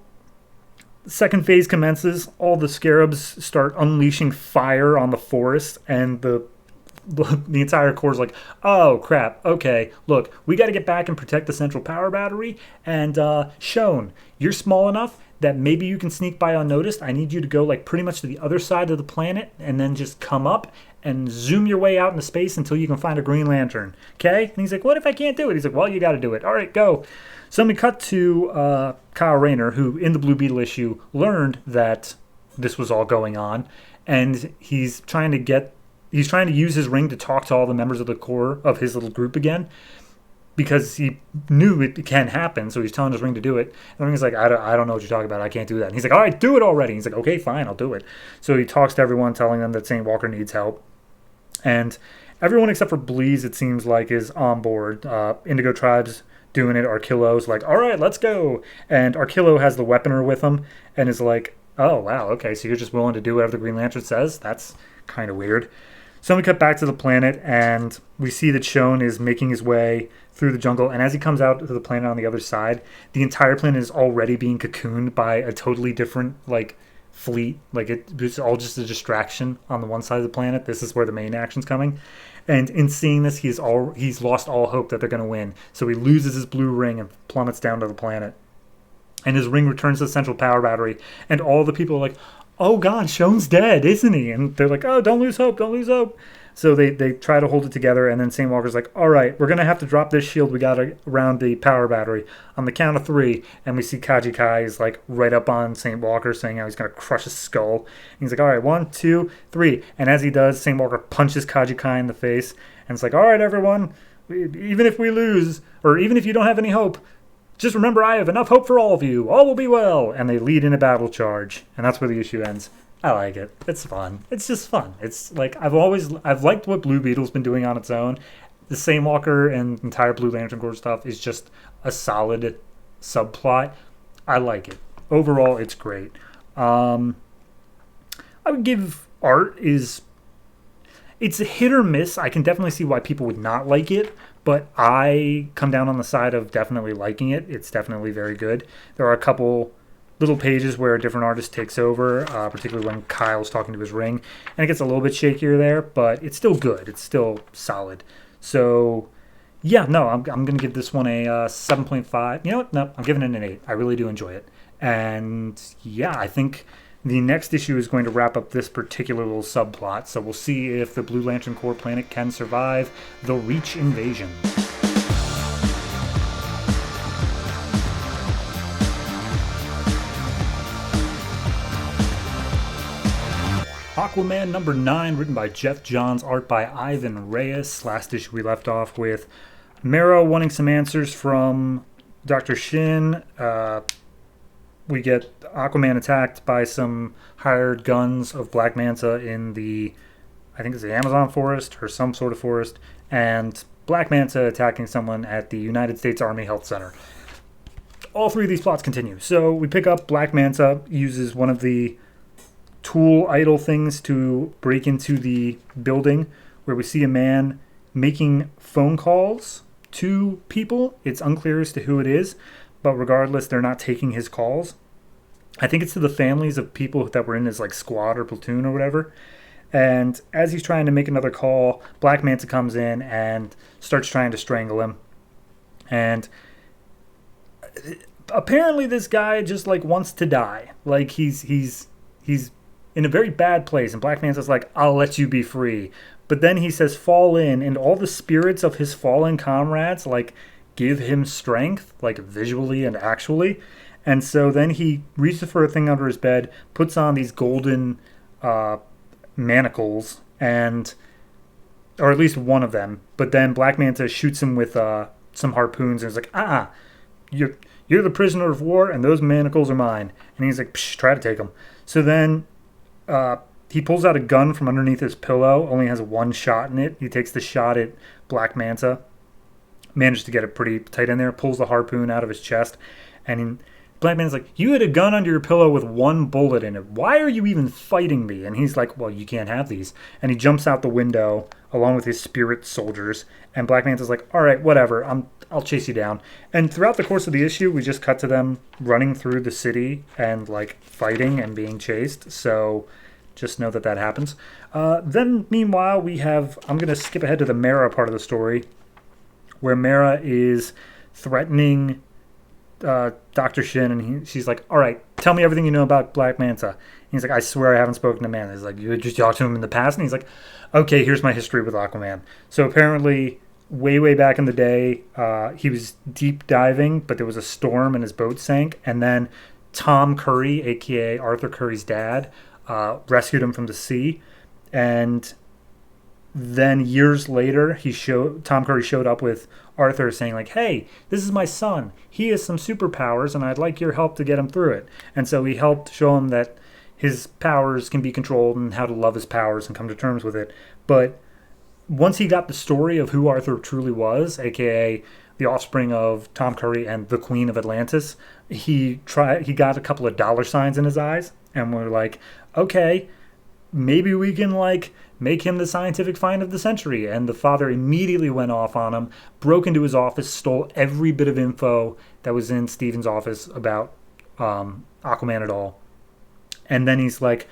the second phase commences. All the scarabs start unleashing fire on the forest. And the entire Corps is like, oh, crap. Okay, look, we got to get back and protect the central power battery. And Shone, you're small enough that maybe you can sneak by unnoticed. I need you to go like pretty much to the other side of the planet and then just come up and zoom your way out into space until you can find a Green Lantern. Okay? And he's like, what if I can't do it? He's like, well, you got to do it. All right, go. So we cut to Kyle Rayner, who in the Blue Beetle issue learned that this was all going on. And he's trying to use his ring to talk to all the members of the Corps of his little group again, because he knew it can happen, so he's telling his ring to do it. And the ring's like, I don't know what you're talking about. I can't do that. And he's like, all right, do it already. And he's like, okay, fine, I'll do it. So he talks to everyone, telling them that St. Walker needs help. And everyone except for Bleeze, it seems like, is on board. Indigo Tribe's doing it. Arkillo's like, all right, let's go. And Arkillo has the weaponer with him and is like, oh, wow, okay, so you're just willing to do whatever the Green Lantern says? That's kind of weird. So we cut back to the planet, and we see that Shone is making his way through the jungle. And as he comes out to the planet on the other side, the entire planet is already being cocooned by a totally different, like, fleet. Like, it's all just a distraction on the one side of the planet. This is where the main action's coming. And in seeing this, he's lost all hope that they're going to win. So he loses his blue ring and plummets down to the planet. And his ring returns to the central power battery. And all the people are like, oh God, Shone's dead, isn't he? And they're like, oh, don't lose hope, don't lose hope. So they try to hold it together, and then St. Walker's like, all right, we're going to have to drop this shield we got around the power battery on the count of 3. And we see Kaji Kai is like right up on St. Walker, saying how he's going to crush his skull. And he's like, all right, 1, 2, 3. And as he does, St. Walker punches Kaji Kai in the face. And it's like, all right, everyone, even if we lose, or even if you don't have any hope, just remember I have enough hope for all of you. All will be well. And they lead in a battle charge. And that's where the issue ends. I like it. It's fun. It's just fun. It's like I've liked what Blue Beetle's been doing on its own. The St. Walker and entire Blue Lantern Corps stuff is just a solid subplot. I like it. Overall, it's great. I would give art is... It's a hit or miss. I can definitely see why people would not like it, but I come down on the side of definitely liking it. It's definitely very good. There are a couple little pages where a different artist takes over, particularly when Kyle's talking to his ring, and it gets a little bit shakier there, but it's still good. It's still solid. So, yeah, no, I'm going to give this one a 7.5. You know what? No, I'm giving it an 8. I really do enjoy it. And, yeah, I think the next issue is going to wrap up this particular little subplot, so we'll see if the Blue Lantern Corps planet can survive the Reach invasion. Aquaman number 9, written by Geoff Johns, art by Ivan Reis. Last issue we left off with Mera wanting some answers from Dr. Shin. We get Aquaman attacked by some hired guns of Black Manta in the, I think it's the Amazon forest or some sort of forest, and Black Manta attacking someone at the United States Army Health Center. All three of these plots continue. So we pick up Black Manta uses one of the tool idol things to break into the building, where we see a man making phone calls to people. It's unclear as to who it is, but regardless, they're not taking his calls. I think it's to the families of people that were in his like squad or platoon or whatever. And as he's trying to make another call, Black Manta comes in and starts trying to strangle him. And apparently this guy just like wants to die. Like he's in a very bad place, and Black Manta's like, I'll let you be free. But then he says, fall in, and all the spirits of his fallen comrades, like, give him strength, like, visually and actually. And so then he reaches for a thing under his bed, puts on these golden manacles, and, or at least one of them. But then Black Manta shoots him with some harpoons, and he's like, you're the prisoner of war, and those manacles are mine. And he's like, psh, try to take them. So then he pulls out a gun from underneath his pillow, only has one shot in it. He takes the shot at Black Manta, manages to get it pretty tight in there, pulls the harpoon out of his chest, and Black Manta's like, you had a gun under your pillow with one bullet in it. Why are you even fighting me? And he's like, well, you can't have these. And he jumps out the window along with his spirit soldiers, and Black Manta's like, all right, whatever, I'll chase you down. And throughout the course of the issue, we just cut to them running through the city and like fighting and being chased. So just know that happens. Then, meanwhile, I'm going to skip ahead to the Mera part of the story, where Mera is threatening Dr. Shin, and she's like, all right, tell me everything you know about Black Manta. And he's like, I swear I haven't spoken to Manta. He's like, you just talked to him in the past? And he's like, okay, here's my history with Aquaman. So apparently, way back in the day, he was deep diving, but there was a storm and his boat sank, and then Tom Curry, a.k.a. Arthur Curry's dad, rescued him from the sea, and then years later, Tom Curry showed up with Arthur saying like, hey, this is my son. He has some superpowers, and I'd like your help to get him through it. And so he helped show him that his powers can be controlled and how to love his powers and come to terms with it. But once he got the story of who Arthur truly was, a.k.a. the offspring of Tom Curry and the Queen of Atlantis, he got a couple of dollar signs in his eyes, and we're like, okay, maybe we can like make him the scientific find of the century. And the father immediately went off on him, broke into his office, stole every bit of info that was in Stephen's office about Aquaman at all. And then he's like,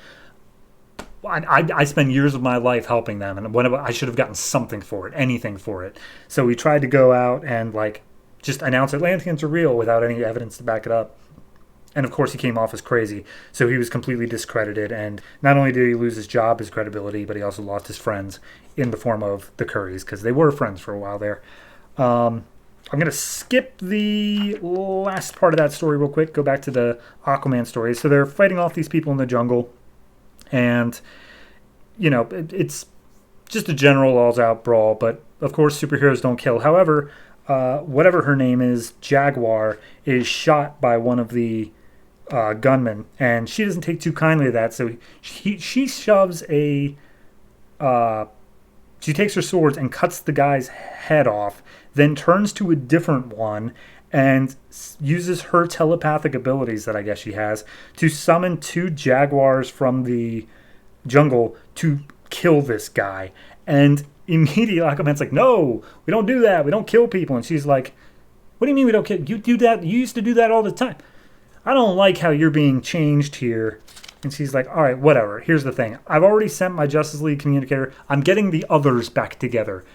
I spend years of my life helping them, and I should have gotten something for it, anything for it. So he tried to go out and like just announce Atlanteans are real without any evidence to back it up. And of course he came off as crazy, so he was completely discredited, and not only did he lose his job, his credibility, but he also lost his friends in the form of the Currys, because they were friends for a while there. I'm going to skip the last part of that story real quick, go back to the Aquaman story. So they're fighting off these people in the jungle, and, you know, it's just a general all-out brawl, but of course superheroes don't kill. However, whatever her name is, Jaguar, is shot by one of the gunmen, and she doesn't take too kindly to that, so she shoves she takes her swords and cuts the guy's head off, then turns to a different one and uses her telepathic abilities that I guess she has to summon two jaguars from the jungle to kill this guy. And immediately Aquaman's like, no, we don't do that. We don't kill people. And she's like, what do you mean we don't kill? You do that. You used to do that all the time. I don't like how you're being changed here. And she's like, all right, whatever. Here's the thing. I've already sent my Justice League communicator. I'm getting the others back together.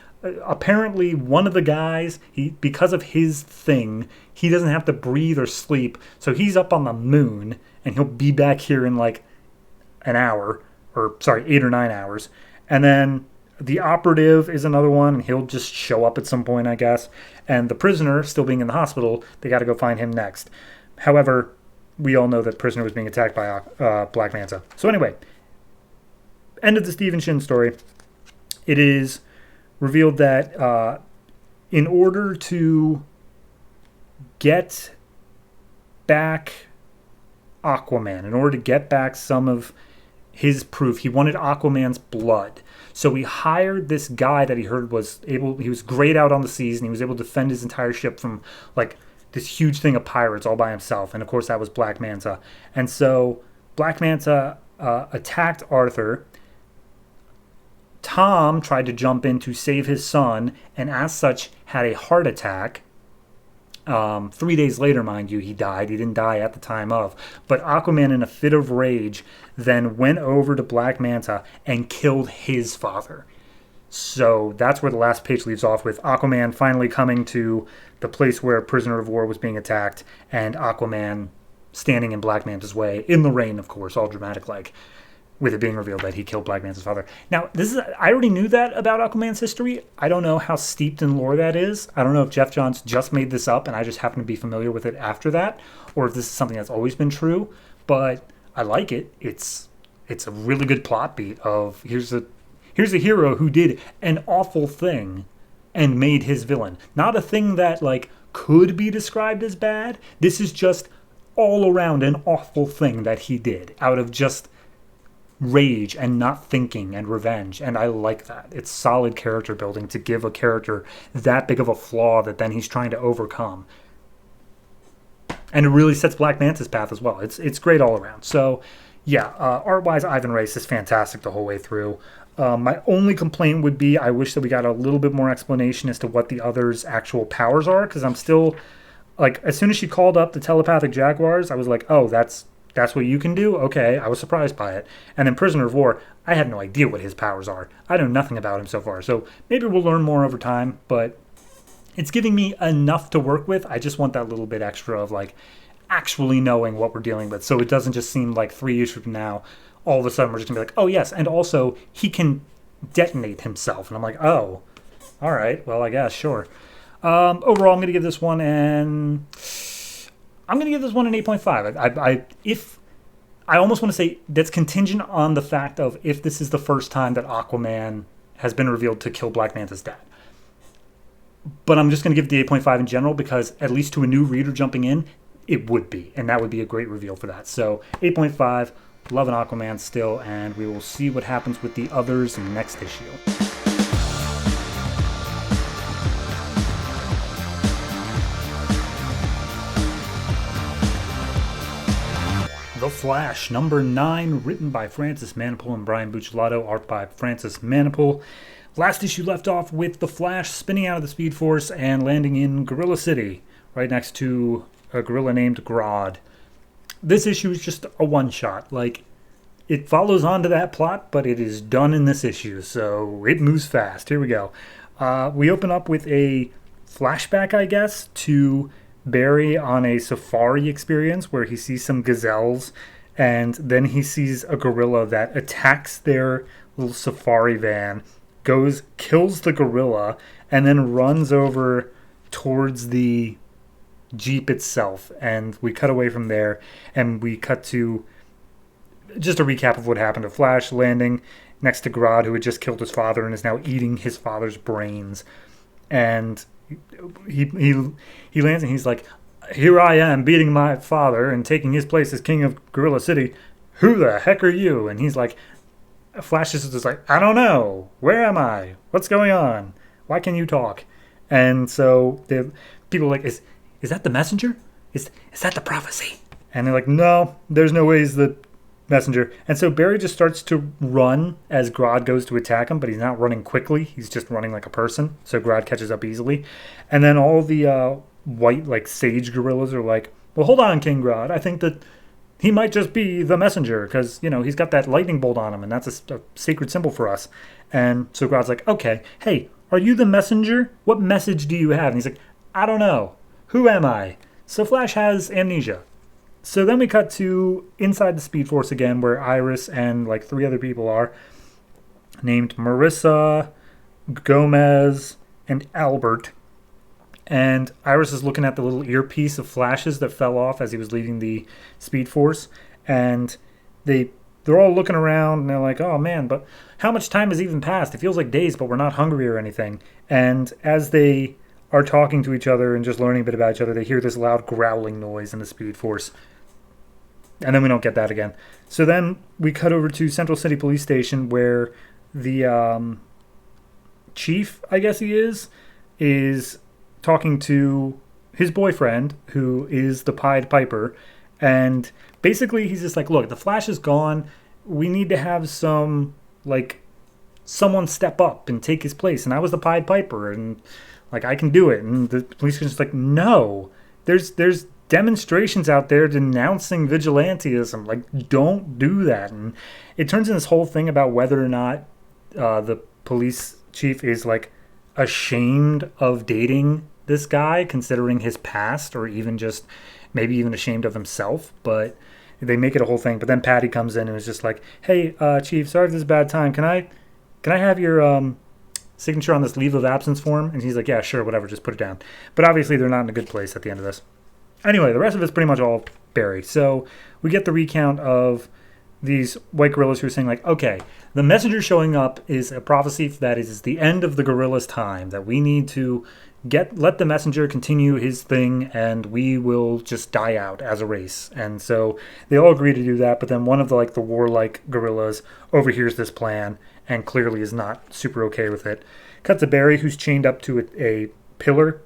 Apparently, one of the guys, because of his thing, he doesn't have to breathe or sleep. So he's up on the moon, and he'll be back here in like an hour, 8 or 9 hours. And then the operative is another one, and he'll just show up at some point, I guess. And the prisoner, still being in the hospital, they got to go find him next. However, we all know that prisoner was being attacked by Black Manta. So anyway, end of the Stephen Shin story, it is revealed that in order to get back Aquaman, in order to get back some of his proof, he wanted Aquaman's blood. So he hired this guy that he heard he was great out on the seas, and he was able to defend his entire ship from like this huge thing of pirates all by himself. And of course that was Black Manta. And so Black Manta attacked Arthur. Tom tried to jump in to save his son, and as such had a heart attack. 3 days later, mind you, he died. He didn't die at the time of. But Aquaman, in a fit of rage, then went over to Black Manta and killed his father. So that's where the last page leaves off, with Aquaman finally coming to the place where a prisoner of war was being attacked, and Aquaman standing in Black Manta's way, in the rain, of course, all dramatic-like, with it being revealed that he killed Black Manta's father. Now, I already knew that about Aquaman's history. I don't know how steeped in lore that is. I don't know if Geoff Johns just made this up and I just happen to be familiar with it after that, or if this is something that's always been true. But I like it. It's a really good plot beat of here's a hero who did an awful thing and made his villain. Not a thing that like could be described as bad. This is just all around an awful thing that he did out of just rage and not thinking and revenge, and I like that. It's solid character building to give a character that big of a flaw that then he's trying to overcome, and it really sets Black Manta's path as well. It's great all around. So yeah, art-wise, Ivan Reis is fantastic the whole way through. My only complaint would be I wish that we got a little bit more explanation as to what the others' actual powers are, because I'm still like, as soon as she called up the telepathic jaguars, I was like, oh, that's what you can do? Okay, I was surprised by it. And then Prisoner of War, I had no idea what his powers are. I know nothing about him so far. So maybe we'll learn more over time, but it's giving me enough to work with. I just want that little bit extra of like actually knowing what we're dealing with, so it doesn't just seem like 3 issues from now, all of a sudden we're just going to be like, oh yes, and also he can detonate himself. And I'm like, oh, all right, well, I guess, sure. Overall, I'm going to give this one an 8.5. I almost want to say that's contingent on the fact of if this is the first time that Aquaman has been revealed to kill Black Manta's dad. But I'm just going to give it the 8.5 in general because at least to a new reader jumping in, it would be. And that would be a great reveal for that. So 8.5, loving Aquaman still, and we will see what happens with the others in the next issue. The Flash, number 9, written by Francis Manapul and Brian Buccellato, art by Francis Manapul. Last issue left off with the Flash spinning out of the Speed Force and landing in Gorilla City, right next to a gorilla named Grodd. This issue is just a one-shot. Like, it follows on to that plot, but it is done in this issue, so it moves fast. Here we go. We open up with a flashback, I guess, to Barry on a safari experience where he sees some gazelles, and then he sees a gorilla that attacks their little safari van, kills the gorilla, and then runs over towards the Jeep itself. And we cut away from there, and we cut to just a recap of what happened to Flash landing next to Grodd, who had just killed his father and is now eating his father's brains. And he lands and he's like, here I am beating my father and taking his place as king of Gorilla City. Who the heck are you? And he's like, Flash is just like, I don't know. Where am I? What's going on? Why can't you talk? And so the people are like, is that the messenger? Is that the prophecy? And they're like, no, there's no way he's the messenger. And so Barry just starts to run as Grodd goes to attack him, but he's not running quickly. He's just running like a person. So Grodd catches up easily. And then all the white, like, sage gorillas are like, well, hold on, King Grodd. I think that he might just be the messenger because, you know, he's got that lightning bolt on him, and that's a sacred symbol for us. And so Grodd's like, okay, hey, are you the messenger? What message do you have? And he's like, I don't know. Who am I? So Flash has amnesia. So then we cut to inside the Speed Force again, where Iris and like 3 other people are, named Marissa, Gomez, and Albert. And Iris is looking at the little earpiece of Flash's that fell off as he was leaving the Speed Force. And they they're all looking around and they're like, oh man, but how much time has even passed? It feels like days, but we're not hungry or anything. And as they are talking to each other and just learning a bit about each other, they hear this loud growling noise in the Speed Force. And then we don't get that again. So then we cut over to Central City Police Station where the chief, I guess he is talking to his boyfriend, who is the Pied Piper. And basically he's just like, look, the Flash is gone. We need to have someone step up and take his place. And I was the Pied Piper, and like, I can do it. And the police are just like, no, there's demonstrations out there denouncing vigilantism. Like, don't do that. And it turns in this whole thing about whether or not the police chief is like ashamed of dating this guy, considering his past, or even just maybe even ashamed of himself. But they make it a whole thing. But then Patty comes in and is just like, hey, chief, sorry if this is a bad time. Can I have your signature on this leave of absence form? And he's like, yeah, sure, whatever, just put it down. But obviously they're not in a good place at the end of this. Anyway, the rest of it's pretty much all Barry. So we get the recount of these white gorillas who are saying, like, okay, the messenger showing up is a prophecy that is the end of the gorillas' time, that we need to let the messenger continue his thing, and we will just die out as a race. And so they all agree to do that, but then one of the warlike gorillas overhears this plan and clearly is not super okay with it. Cut to Barry, who's chained up to a pillar,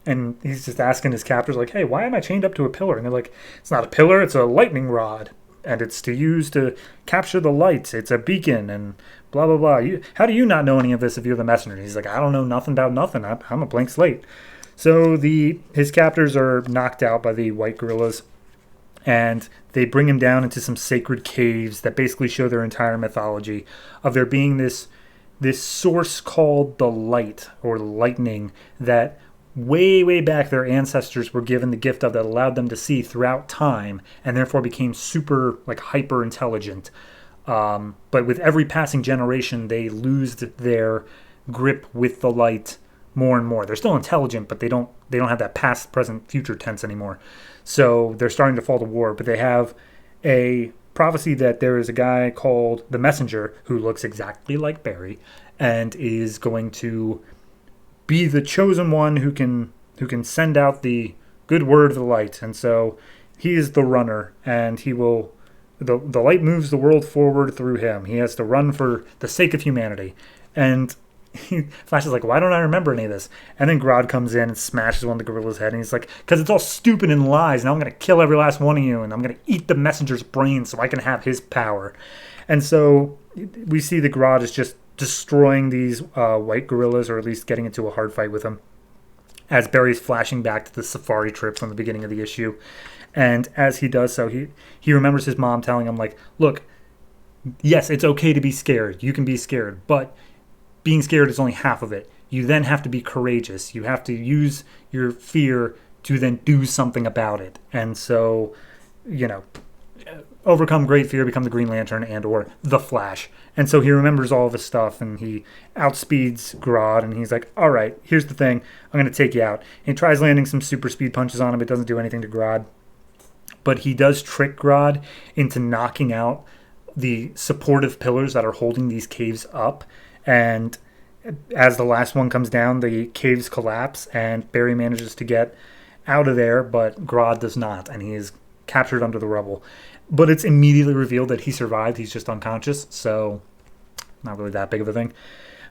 and he's just asking his captors, like, hey, why am I chained up to a pillar? And they're like, it's not a pillar, it's a lightning rod, and it's to use to capture the lights. It's a beacon, and blah, blah, blah. How do you not know any of this if you're the messenger? And he's like, I don't know nothing about nothing. I'm a blank slate. So his captors are knocked out by the white gorillas, and they bring him down into some sacred caves that basically show their entire mythology of there being this source called the light, or lightning, that way, way back their ancestors were given the gift of, that allowed them to see throughout time and therefore became super, hyper intelligent. But with every passing generation, they lose their grip with the light more and more. They're still intelligent, but they don't have that past, present, future tense anymore. So they're starting to fall to war, but they have a prophecy that there is a guy called the Messenger who looks exactly like Barry and is going to be the chosen one who can send out the good word of the light. And so he is the runner, and he will, the light moves the world forward through him. He has to run for the sake of humanity. And Flash is like, why don't I remember any of this? And then Grodd comes in and smashes one of the gorilla's head, and he's like, because it's all stupid and lies. Now I'm going to kill every last one of you, and I'm going to eat the messenger's brain so I can have his power. And so we see that Grodd is just destroying these white gorillas, or at least getting into a hard fight with them, as Barry's flashing back to the safari trip from the beginning of the issue. And as he does so, he remembers his mom telling him, like, look, yes, it's okay to be scared. You can be scared, but being scared is only half of it. You then have to be courageous. You have to use your fear to then do something about it. And so, overcome great fear, become the Green Lantern and or the Flash. And so he remembers all of his stuff, and he outspeeds Grodd, and he's like, all right, here's the thing. I'm going to take you out. And he tries landing some super speed punches on him. It doesn't do anything to Grodd. But he does trick Grodd into knocking out the supportive pillars that are holding these caves up. And as the last one comes down, the caves collapse, and Barry manages to get out of there, but Grodd does not, and he is captured under the rubble. But it's immediately revealed that he survived. He's just unconscious, so not really that big of a thing.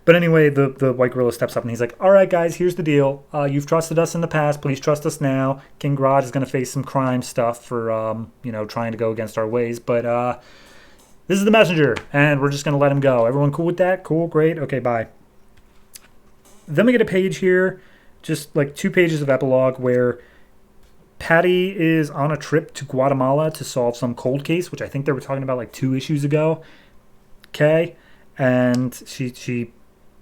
But anyway, the white gorilla steps up, and he's like, all right, guys, here's the deal. You've trusted us in the past. Please trust us now. King Grodd is going to face some crime stuff for, trying to go against our ways. But this is the messenger, and we're just going to let him go. Everyone cool with that? Cool, great. Okay, bye. Then we get a page here, just 2 pages of epilogue, where Patty is on a trip to Guatemala to solve some cold case, which I think they were talking about 2 issues ago. Okay? And she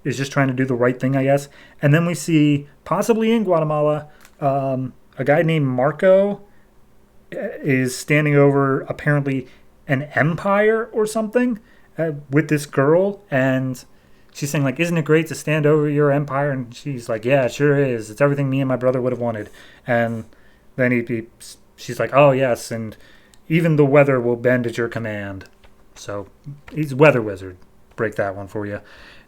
is just trying to do the right thing, I guess. And then we see, possibly in Guatemala, a guy named Marco is standing over, apparently, an empire or something with this girl. And she's saying, isn't it great to stand over your empire? And she's like, yeah, it sure is. It's everything me and my brother would have wanted. And then she's like, oh, yes, and even the weather will bend at your command. So he's a weather wizard. Break that one for you.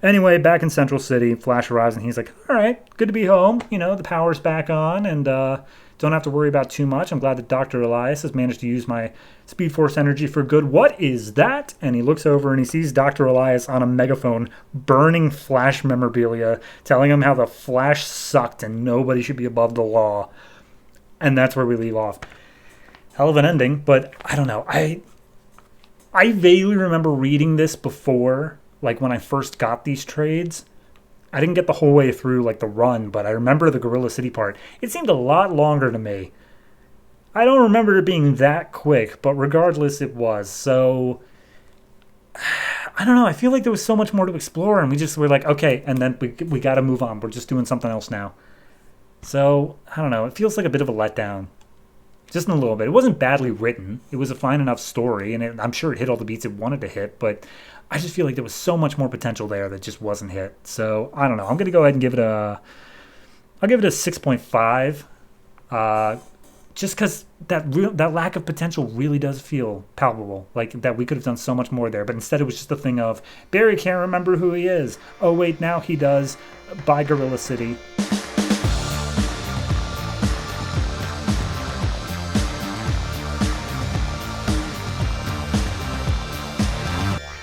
Anyway, back in Central City, Flash arrives and he's like, all right, good to be home. The power's back on and don't have to worry about too much. I'm glad that Dr. Elias has managed to use my Speed Force energy for good. What is that? And he looks over and he sees Dr. Elias on a megaphone burning Flash memorabilia, telling him how the Flash sucked and nobody should be above the law. And that's where we leave off. Hell of an ending, but I don't know. I vaguely remember reading this before, like when I first got these trades. I didn't get the whole way through like the run, but I remember the Gorilla City part. It seemed a lot longer to me. I don't remember it being that quick, but regardless it was. So, I don't know. I feel like there was so much more to explore and we just were like, okay, and then we got to move on. We're just doing something else now. So, I don't know. It feels like a bit of a letdown. Just in a little bit. It wasn't badly written. It was a fine enough story, and I'm sure it hit all the beats it wanted to hit, but I just feel like there was so much more potential there that just wasn't hit. So, I don't know. I'm going to go ahead and give it a 6.5. Just because that lack of potential really does feel palpable. Like, that we could have done so much more there, but instead it was just a thing of, Barry can't remember who he is. Oh, wait, now he does. Bye, Gorilla City.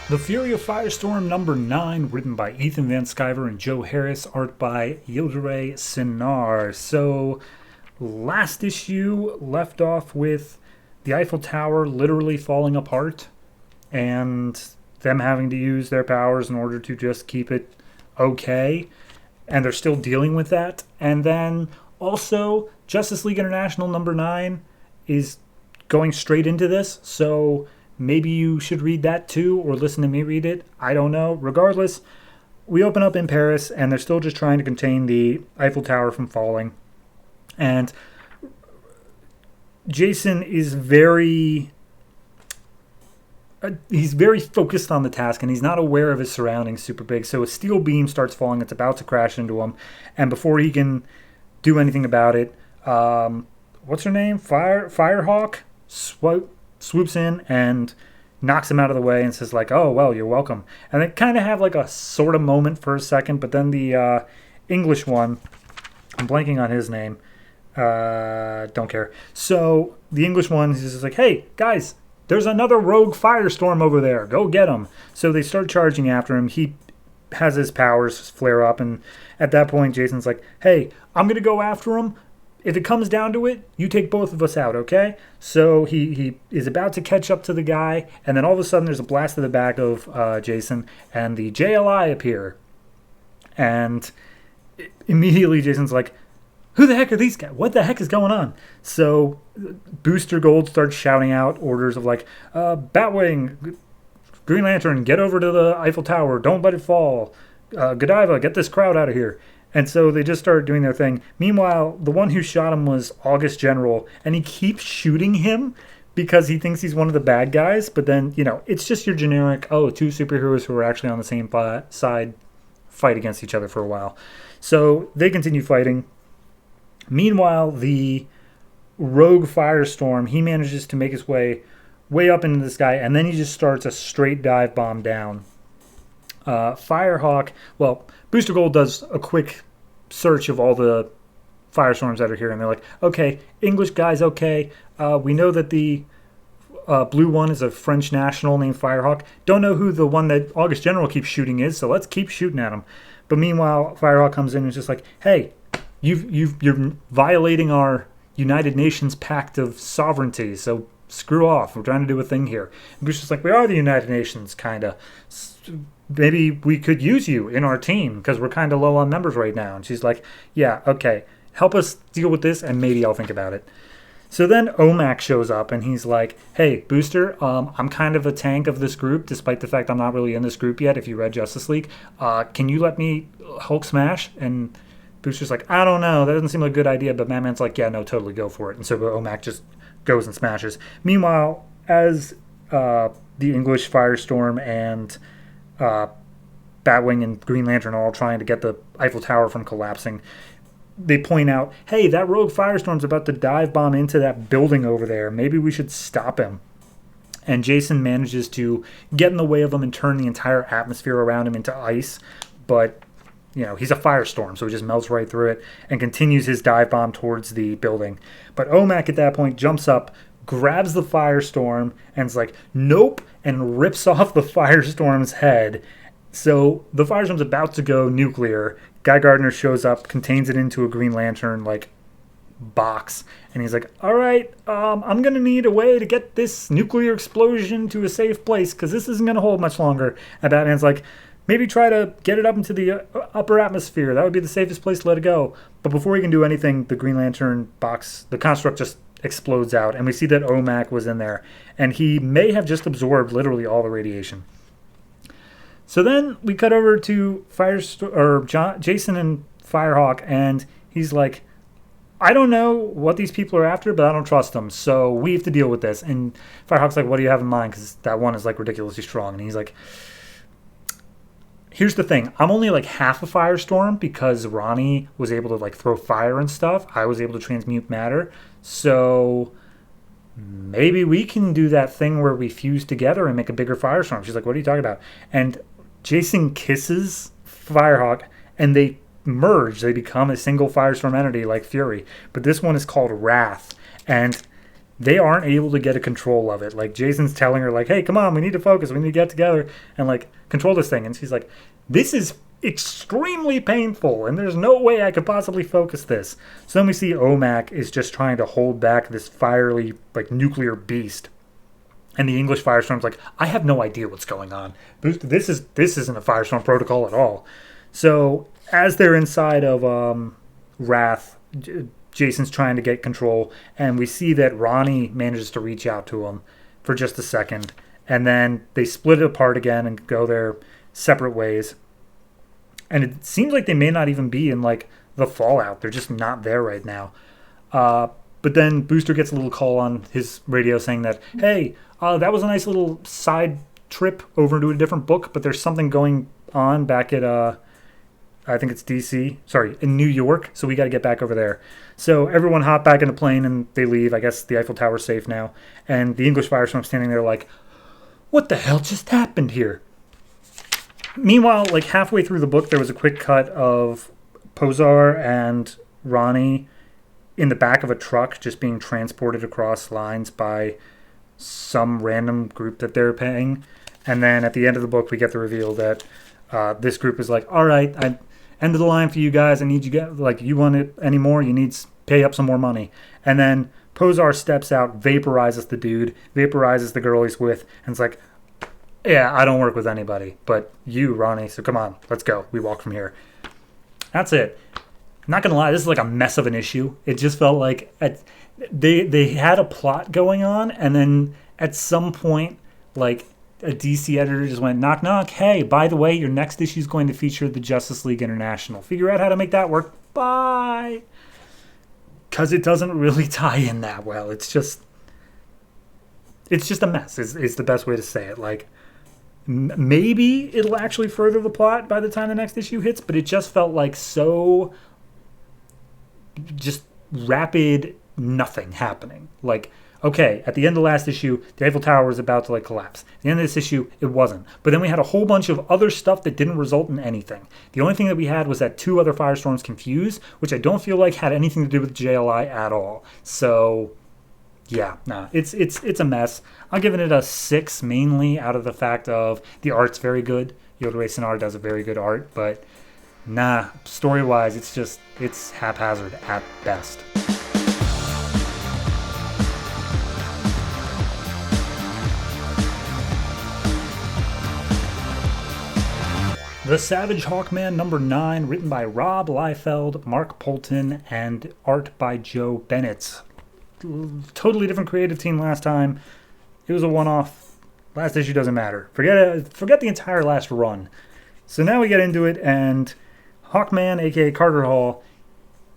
The Fury of Firestorm number 9, written by Ethan Van Sciver and Joe Harris, art by Yildiray Cinar. So, last issue left off with the Eiffel Tower literally falling apart and them having to use their powers in order to just keep it okay. And they're still dealing with that. And then also, Justice League International number 9 is going straight into this, so maybe you should read that too, or listen to me read it. I don't know. Regardless, we open up in Paris, and they're still just trying to contain the Eiffel Tower from falling. And Jason is he's very focused on the task, and he's not aware of his surroundings super big. So a steel beam starts falling. It's about to crash into him. And before he can do anything about it, what's her name? Firehawk swoops in and knocks him out of the way and says like, oh, well, you're welcome. And they kind of have like a sort of moment for a second, but then the English one, I'm blanking on his name, don't care. So the English one is just like, hey, guys, there's another rogue Firestorm over there. Go get him. So they start charging after him. He has his powers flare up, and at that point, Jason's like, hey, I'm going to go after him. If it comes down to it, you take both of us out, okay? So he is about to catch up to the guy, and then all of a sudden there's a blast to the back of Jason, and the JLI appear. And immediately Jason's like, who the heck are these guys? What the heck is going on? So Booster Gold starts shouting out orders of like, Batwing, Green Lantern, get over to the Eiffel Tower. Don't let it fall. Godiva, get this crowd out of here. And so they just started doing their thing. Meanwhile, the one who shot him was August General, and he keeps shooting him because he thinks he's one of the bad guys. But then, it's just your generic, two superheroes who are actually on the same side fight against each other for a while. So they continue fighting. Meanwhile, the rogue Firestorm, he manages to make his way up into this guy, and then he just starts a straight dive bomb down. Firehawk, Booster Gold does a quick search of all the Firestorms that are here, and they're like, okay, English guy's okay. We know that the blue one is a French national named Firehawk. Don't know who the one that August General keeps shooting is, so let's keep shooting at him. But meanwhile, Firehawk comes in and is just like, hey, you're violating our United Nations Pact of Sovereignty, so screw off. We're trying to do a thing here. And Bruce is like, we are the United Nations, kind of. Maybe we could use you in our team because we're kind of low on members right now. And she's like, yeah, okay, help us deal with this and maybe I'll think about it. So then OMAC shows up and he's like, hey, Booster, I'm kind of a tank of this group despite the fact I'm not really in this group yet if you read Justice League. Can you let me Hulk smash? And Booster's like, I don't know. That doesn't seem like a good idea. But Madman's like, yeah, no, totally go for it. And so OMAC just goes and smashes. Meanwhile, as the English Firestorm and Batwing and Green Lantern are all trying to get the Eiffel Tower from collapsing, they point out, hey, that rogue Firestorm's about to dive bomb into that building over there. Maybe we should stop him. and Jason manages to get in the way of him and turn the entire atmosphere around him into ice. But, he's a firestorm, so he just melts right through it and continues his dive bomb towards the building. But Omak at that point jumps up, grabs the firestorm, and is like, nope, and rips off the firestorm's head. So the firestorm's about to go nuclear. Guy Gardner shows up, contains it into a Green Lantern, box, and he's like, all right, I'm going to need a way to get this nuclear explosion to a safe place, because this isn't going to hold much longer. And Batman's like, maybe try to get it up into the upper atmosphere. That would be the safest place to let it go. But before he can do anything, the Green Lantern box, the construct just explodes out, and we see that Omak was in there, and he may have just absorbed literally all the radiation. So then we cut over to Jason and Firehawk, and he's like, I don't know what these people are after, but I don't trust them, so we have to deal with this. And Firehawk's like, what do you have in mind? Because that one is ridiculously strong. And he's like, here's the thing. I'm only half a Firestorm because Ronnie was able to throw fire and stuff. I was able to transmute matter. So maybe we can do that thing where we fuse together and make a bigger Firestorm. She's like, what are you talking about? And Jason kisses Firehawk, and they merge. They become a single Firestorm entity like Fury. But this one is called Wrath, and they aren't able to get a control of it. Jason's telling her, hey, come on, we need to focus. We need to get together and, control this thing. And she's like, this is extremely painful, and there's no way I could possibly focus this. So then we see Omak is just trying to hold back this fiery, nuclear beast. And the English Firestorm's like, I have no idea what's going on. This isn't a Firestorm protocol at all. So as they're inside of Wrath, Jason's trying to get control, and we see that Ronnie manages to reach out to him for just a second, and then they split it apart again and go their separate ways. And it seems like they may not even be in the fallout. They're just not there right now. But then Booster gets a little call on his radio saying that, hey, that was a nice little side trip over into a different book, but there's something going on back at I think it's in New York, so we got to get back over there. So everyone hop back in the plane and they leave. I guess the Eiffel Tower's safe now. And the English Firestorm's standing there what the hell just happened here? Meanwhile, halfway through the book, there was a quick cut of Posar and Ronnie in the back of a truck just being transported across lines by some random group that they're paying. And then at the end of the book, we get the reveal that this group is all right, end of the line for you guys. I need you guys, you want it anymore? You need to pay up some more money. And then Posar steps out, vaporizes the dude, vaporizes the girl he's with, and it's yeah, I don't work with anybody but you, Ronnie, so come on, let's go. We walk from here. That's it. Not gonna lie, this is a mess of an issue. It just felt they had a plot going on, and then at some point, a DC editor just went, knock, knock. Hey, by the way, your next issue is going to feature the Justice League International. Figure out how to make that work. Bye. Because it doesn't really tie in that well. It's just a mess, is the best way to say it. Maybe it'll actually further the plot by the time the next issue hits, but it just felt so just rapid nothing happening. Okay, at the end of the last issue, the Eiffel Tower was about to collapse. At the end of this issue, it wasn't. But then we had a whole bunch of other stuff that didn't result in anything. The only thing that we had was that 2 other Firestorms confused, which I don't feel had anything to do with JLI at all. So yeah, it's a mess. I'm giving it a 6 mainly out of the fact of the art's very good. Yildiray Cinar does a very good art, but story-wise, it's haphazard at best. The Savage Hawkman #9, written by Rob Liefeld, Mark Poulton, and art by Joe Bennett. Totally different creative team last time. It was a one-off. Last issue doesn't matter. Forget the entire last run. So now we get into it, and Hawkman, aka Carter Hall,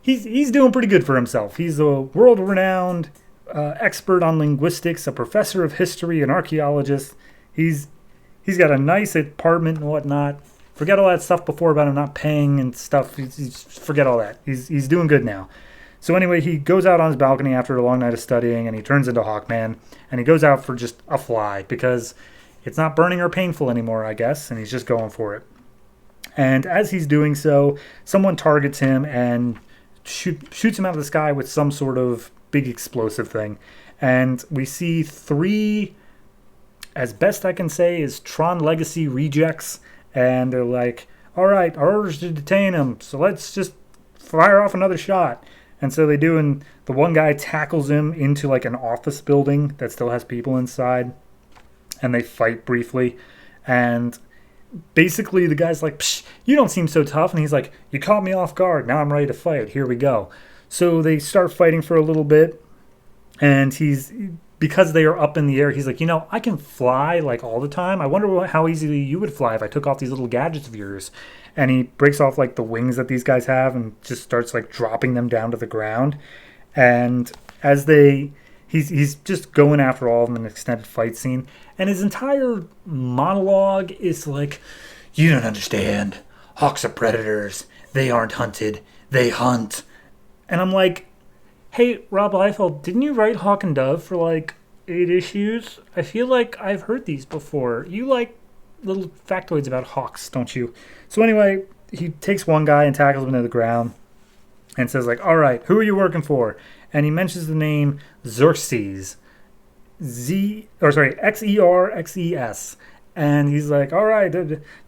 he's doing pretty good for himself. He's a world-renowned expert on linguistics, a professor of history, an archaeologist. He's got a nice apartment and whatnot. Forget all that stuff before about him not paying and stuff. Forget all that. He's doing good now. So anyway, he goes out on his balcony after a long night of studying, and he turns into Hawkman, and he goes out for just a fly, because it's not burning or painful anymore, I guess, and he's just going for it. And as he's doing so, someone targets him and shoots him out of the sky with some sort of big explosive thing. And we see 3, as best I can say, is Tron Legacy rejects, and they're like, all right, our orders to detain him, so let's just fire off another shot. And so they do, and the one guy tackles him into like an office building that still has people inside, and they fight briefly. And basically the guy's like, psh, you don't seem so tough. And he's like, you caught me off guard, now I'm ready to fight, here we go. So they start fighting for a little bit, and because they are up in the air, he's like, I can fly like all the time. I wonder how easily you would fly if I took off these little gadgets of yours. And he breaks off like the wings that these guys have and just starts like dropping them down to the ground. And as he's just going after all of them in an extended fight scene. And his entire monologue is like, you don't understand. Hawks are predators. They aren't hunted. They hunt. And I'm like, hey, Rob Liefeld, didn't you write Hawk and Dove for like 8 issues? I feel like I've heard these before. You like little factoids about hawks, don't you? So anyway, he takes one guy and tackles him to the ground and says like, all right, who are you working for? And he mentions the name Xerxes. Xerxes. And he's like, all right,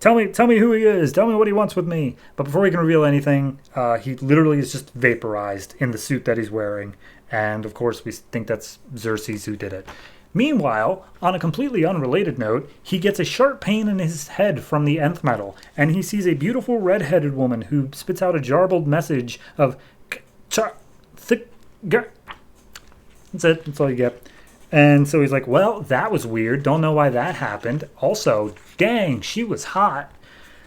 tell me who he is. Tell me what he wants with me. But before he can reveal anything, he literally is just vaporized in the suit that he's wearing. And of course, we think that's Xerxes who did it. Meanwhile, on a completely unrelated note, he gets a sharp pain in his head from the nth metal, and he sees a beautiful red-headed woman who spits out a jarbled message of that's it. That's all you get. And so he's like, well, that was weird. Don't know why that happened. Also, dang, she was hot.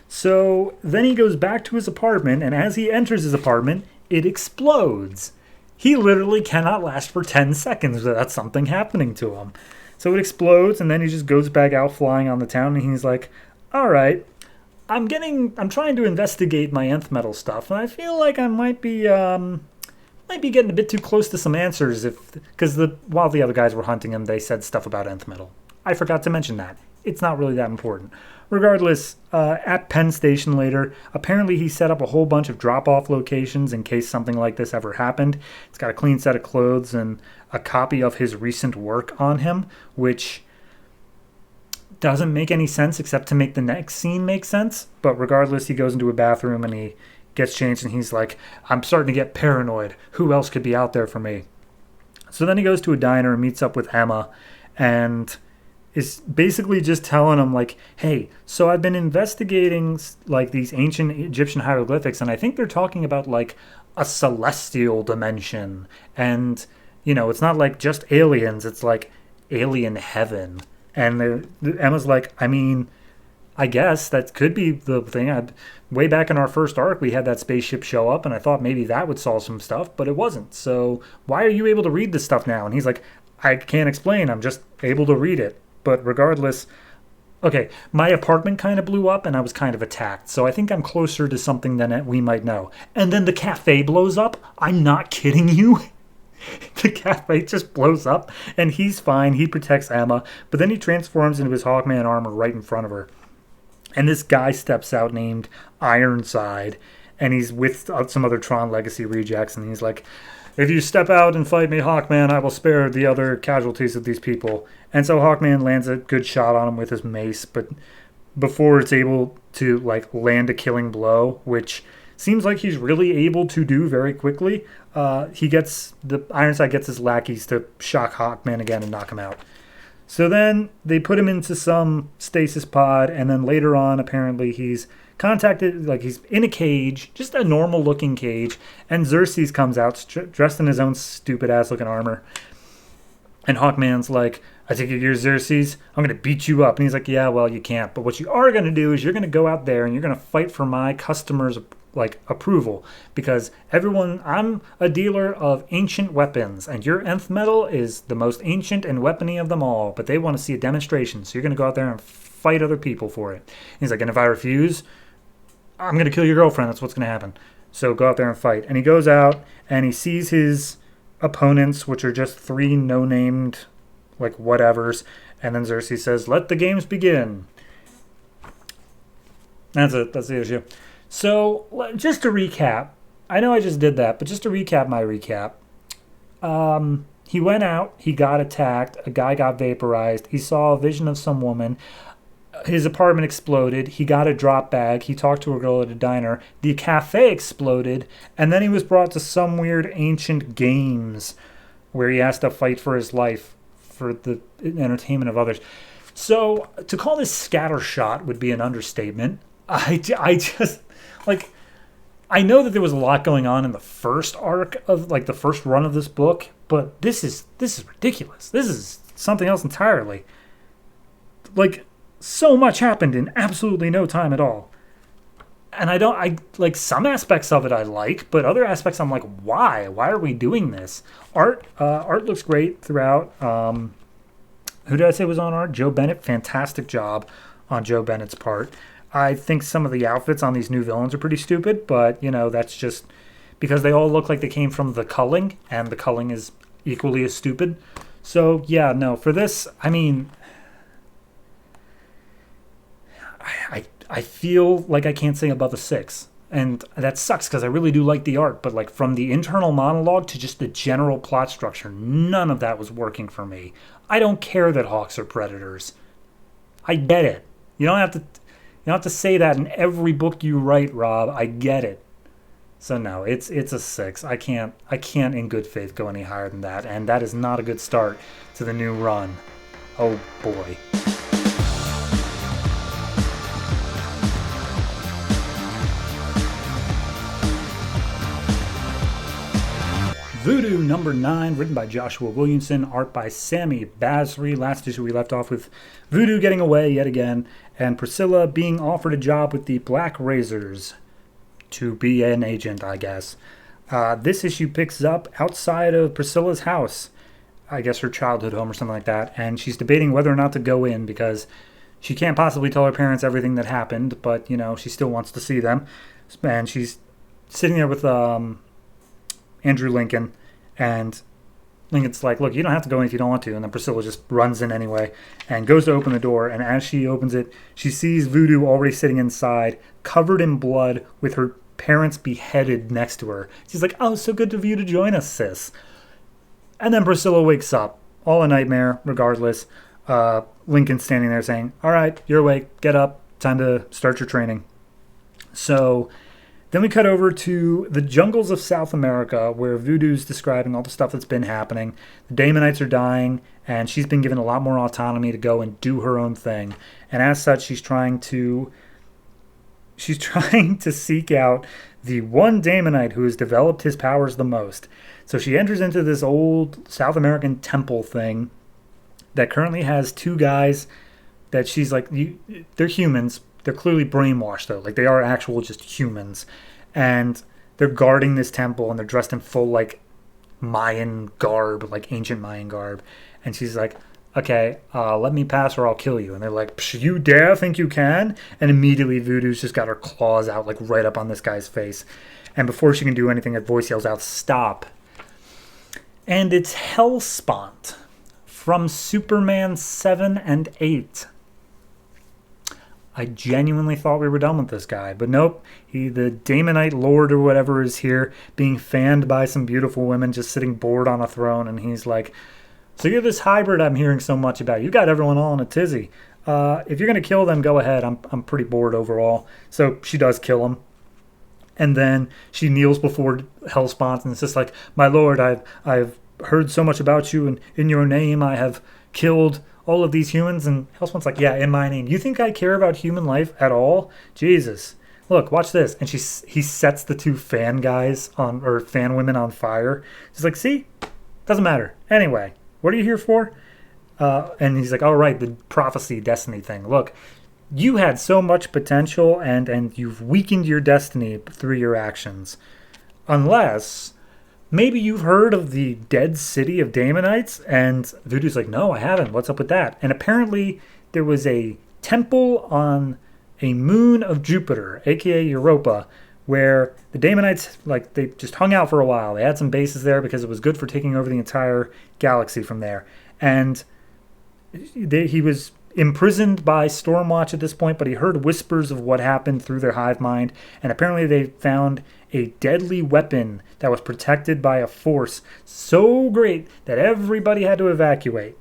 So then he goes back to his apartment, and as he enters his apartment, it explodes. He literally cannot last for 10 seconds without something happening to him. So it explodes, and then he just goes back out flying on the town, and he's like, all right, I'm trying to investigate my nth metal stuff, and I feel like I might be getting a bit too close to some answers, because while the other guys were hunting him, they said stuff about nth metal. I forgot to mention that. It's not really that important. Regardless, at Penn Station later, apparently he set up a whole bunch of drop-off locations in case something like this ever happened. He's got a clean set of clothes and a copy of his recent work on him, which doesn't make any sense except to make the next scene make sense. But regardless, he goes into a bathroom and he gets changed, and he's like, I'm starting to get paranoid. Who else could be out there for me? So then he goes to a diner and meets up with Emma, and is basically just telling him like, hey, so I've been investigating like these ancient Egyptian hieroglyphics, and I think they're talking about like a celestial dimension, and it's not like just aliens, it's like alien heaven. And Emma's like, I mean, I guess that could be the thing. Way back in our first arc, we had that spaceship show up, and I thought maybe that would solve some stuff, but it wasn't. So why are you able to read this stuff now? And he's like, I can't explain. I'm just able to read it. But regardless, okay, my apartment kind of blew up, and I was kind of attacked. So I think I'm closer to something than we might know. And then the cafe blows up? I'm not kidding you. The cafe just blows up, and he's fine. He protects Emma, but then he transforms into his Hawkman armor right in front of her. And this guy steps out named Ironside, and he's with some other Tron Legacy rejects, and he's like, if you step out and fight me, Hawkman, I will spare the other casualties of these people. And so Hawkman lands a good shot on him with his mace, but before it's able to like land a killing blow, which seems like he's really able to do very quickly, Ironside gets his lackeys to shock Hawkman again and knock him out. So then they put him into some stasis pod, and then later on, apparently, he's contacted, like he's in a cage, just a normal looking cage, and Xerxes comes out dressed in his own stupid ass looking armor. And Hawkman's like, I take it you're Xerxes, I'm going to beat you up. And he's like, yeah, well, you can't. But what you are going to do is you're going to go out there and you're going to fight for my customers' like approval, because I'm a dealer of ancient weapons, and your nth metal is the most ancient and weapony of them all, but they want to see a demonstration, so you're going to go out there and fight other people for it. And he's like, and if I refuse, I'm going to kill your girlfriend. That's what's going to happen. So go out there and fight. And he goes out and he sees his opponents, which are just 3 no-named, like, whatevers. And then Xerxes says, let the games begin. That's it. That's the issue. So, just to recap, I know I just did that, but just to recap my recap. He went out, he got attacked, a guy got vaporized, he saw a vision of some woman, his apartment exploded, he got a drop bag, he talked to a girl at a diner, the cafe exploded, and then he was brought to some weird ancient games where he has to fight for his life for the entertainment of others. So, to call this scattershot would be an understatement. I just, like, I know that there was a lot going on in the first arc of, like, the first run of this book, but this is ridiculous. This is something else entirely. Like, so much happened in absolutely no time at all. And I like, some aspects of it I like, but other aspects I'm like, why? Why are we doing this? Art looks great throughout. Who did I say was on art? Joe Bennett. Fantastic job on Joe Bennett's part. I think some of the outfits on these new villains are pretty stupid, but, you know, that's just because they all look like they came from the culling, and the culling is equally as stupid. So, yeah, no, for this, I mean, I feel like I can't say above a 6. And that sucks because I really do like the art, but, like, from the internal monologue to just the general plot structure, none of that was working for me. I don't care that hawks are predators. I get it. You don't have to say that in every book you write, Rob. I get it. So no, it's a 6. I can't in good faith go any higher than that, and that is not a good start to the new run. Oh boy. Voodoo number 9, written by Joshua Williamson, art by Sami Basri. Last issue we left off with Voodoo getting away yet again, and Priscilla being offered a job with the Black Razors to be an agent, I guess. This issue picks up outside of Priscilla's house, I guess her childhood home or something like that, and she's debating whether or not to go in because she can't possibly tell her parents everything that happened, but, you know, she still wants to see them. And she's sitting there with Andrew Lincoln, and Lincoln's like, look, you don't have to go in if you don't want to. And then Priscilla just runs in anyway and goes to open the door, and as she opens it, she sees Voodoo already sitting inside, covered in blood, with her parents beheaded next to her. She's like, oh, so good of you to join us, sis. And then Priscilla wakes up, all a nightmare, regardless. Lincoln's standing there saying, all right, you're awake, get up, time to start your training. So then we cut over to the jungles of South America, where Voodoo's describing all the stuff that's been happening. The Damonites are dying, and she's been given a lot more autonomy to go and do her own thing. And as such, she's trying to seek out the one Damonite who has developed his powers the most. So she enters into this old South American temple thing that currently has 2 guys that she's like, they're humans. They're clearly brainwashed, though. Like, they are actual just humans. And they're guarding this temple, and they're dressed in full, like, Mayan garb, like ancient Mayan garb. And she's like, okay, let me pass or I'll kill you. And they're like, you dare think you can? And immediately Voodoo's just got her claws out, like, right up on this guy's face. And before she can do anything, a voice yells out, stop. And it's Hellspont from Superman 7 and 8. I genuinely thought we were done with this guy, but nope. The Damonite Lord or whatever is here, being fanned by some beautiful women, just sitting bored on a throne, and he's like, so you're this hybrid I'm hearing so much about. You got everyone all in a tizzy. If you're going to kill them, go ahead. I'm pretty bored overall. So she does kill him. And then she kneels before Hellspont, and it's just like, my lord, I've heard so much about you, and in your name I have killed all of these humans. And Hellspawn's like, yeah, in my name. You think I care about human life at all? Jesus. Look, watch this. And he sets the 2 fan guys or fan women on fire. She's like, see? Doesn't matter. Anyway, what are you here for? And he's like, all right, the prophecy destiny thing. Look, you had so much potential, and you've weakened your destiny through your actions. Unless maybe you've heard of the dead city of Damonites? And Voodoo's like, no, I haven't. What's up with that? And apparently there was a temple on a moon of Jupiter, a.k.a. Europa, where the Damonites, like, they just hung out for a while. They had some bases there because it was good for taking over the entire galaxy from there. And he was imprisoned by Stormwatch at this point, but he heard whispers of what happened through their hive mind, and apparently they found a deadly weapon that was protected by a force so great that everybody had to evacuate,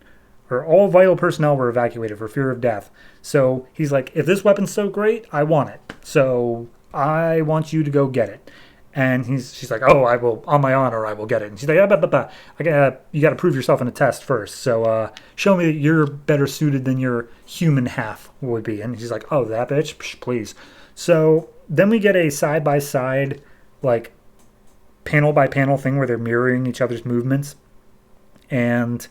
or all vital personnel were evacuated for fear of death. So he's like, if this weapon's so great, I want it. So I want you to go get it. And she's like, oh, I will, on my honor, I will get it. And she's like, you got to prove yourself in a test first. So show me that you're better suited than your human half would be. And she's like, oh, that bitch? Psh, please. So then we get a side-by-side, like, panel-by-panel thing where they're mirroring each other's movements. And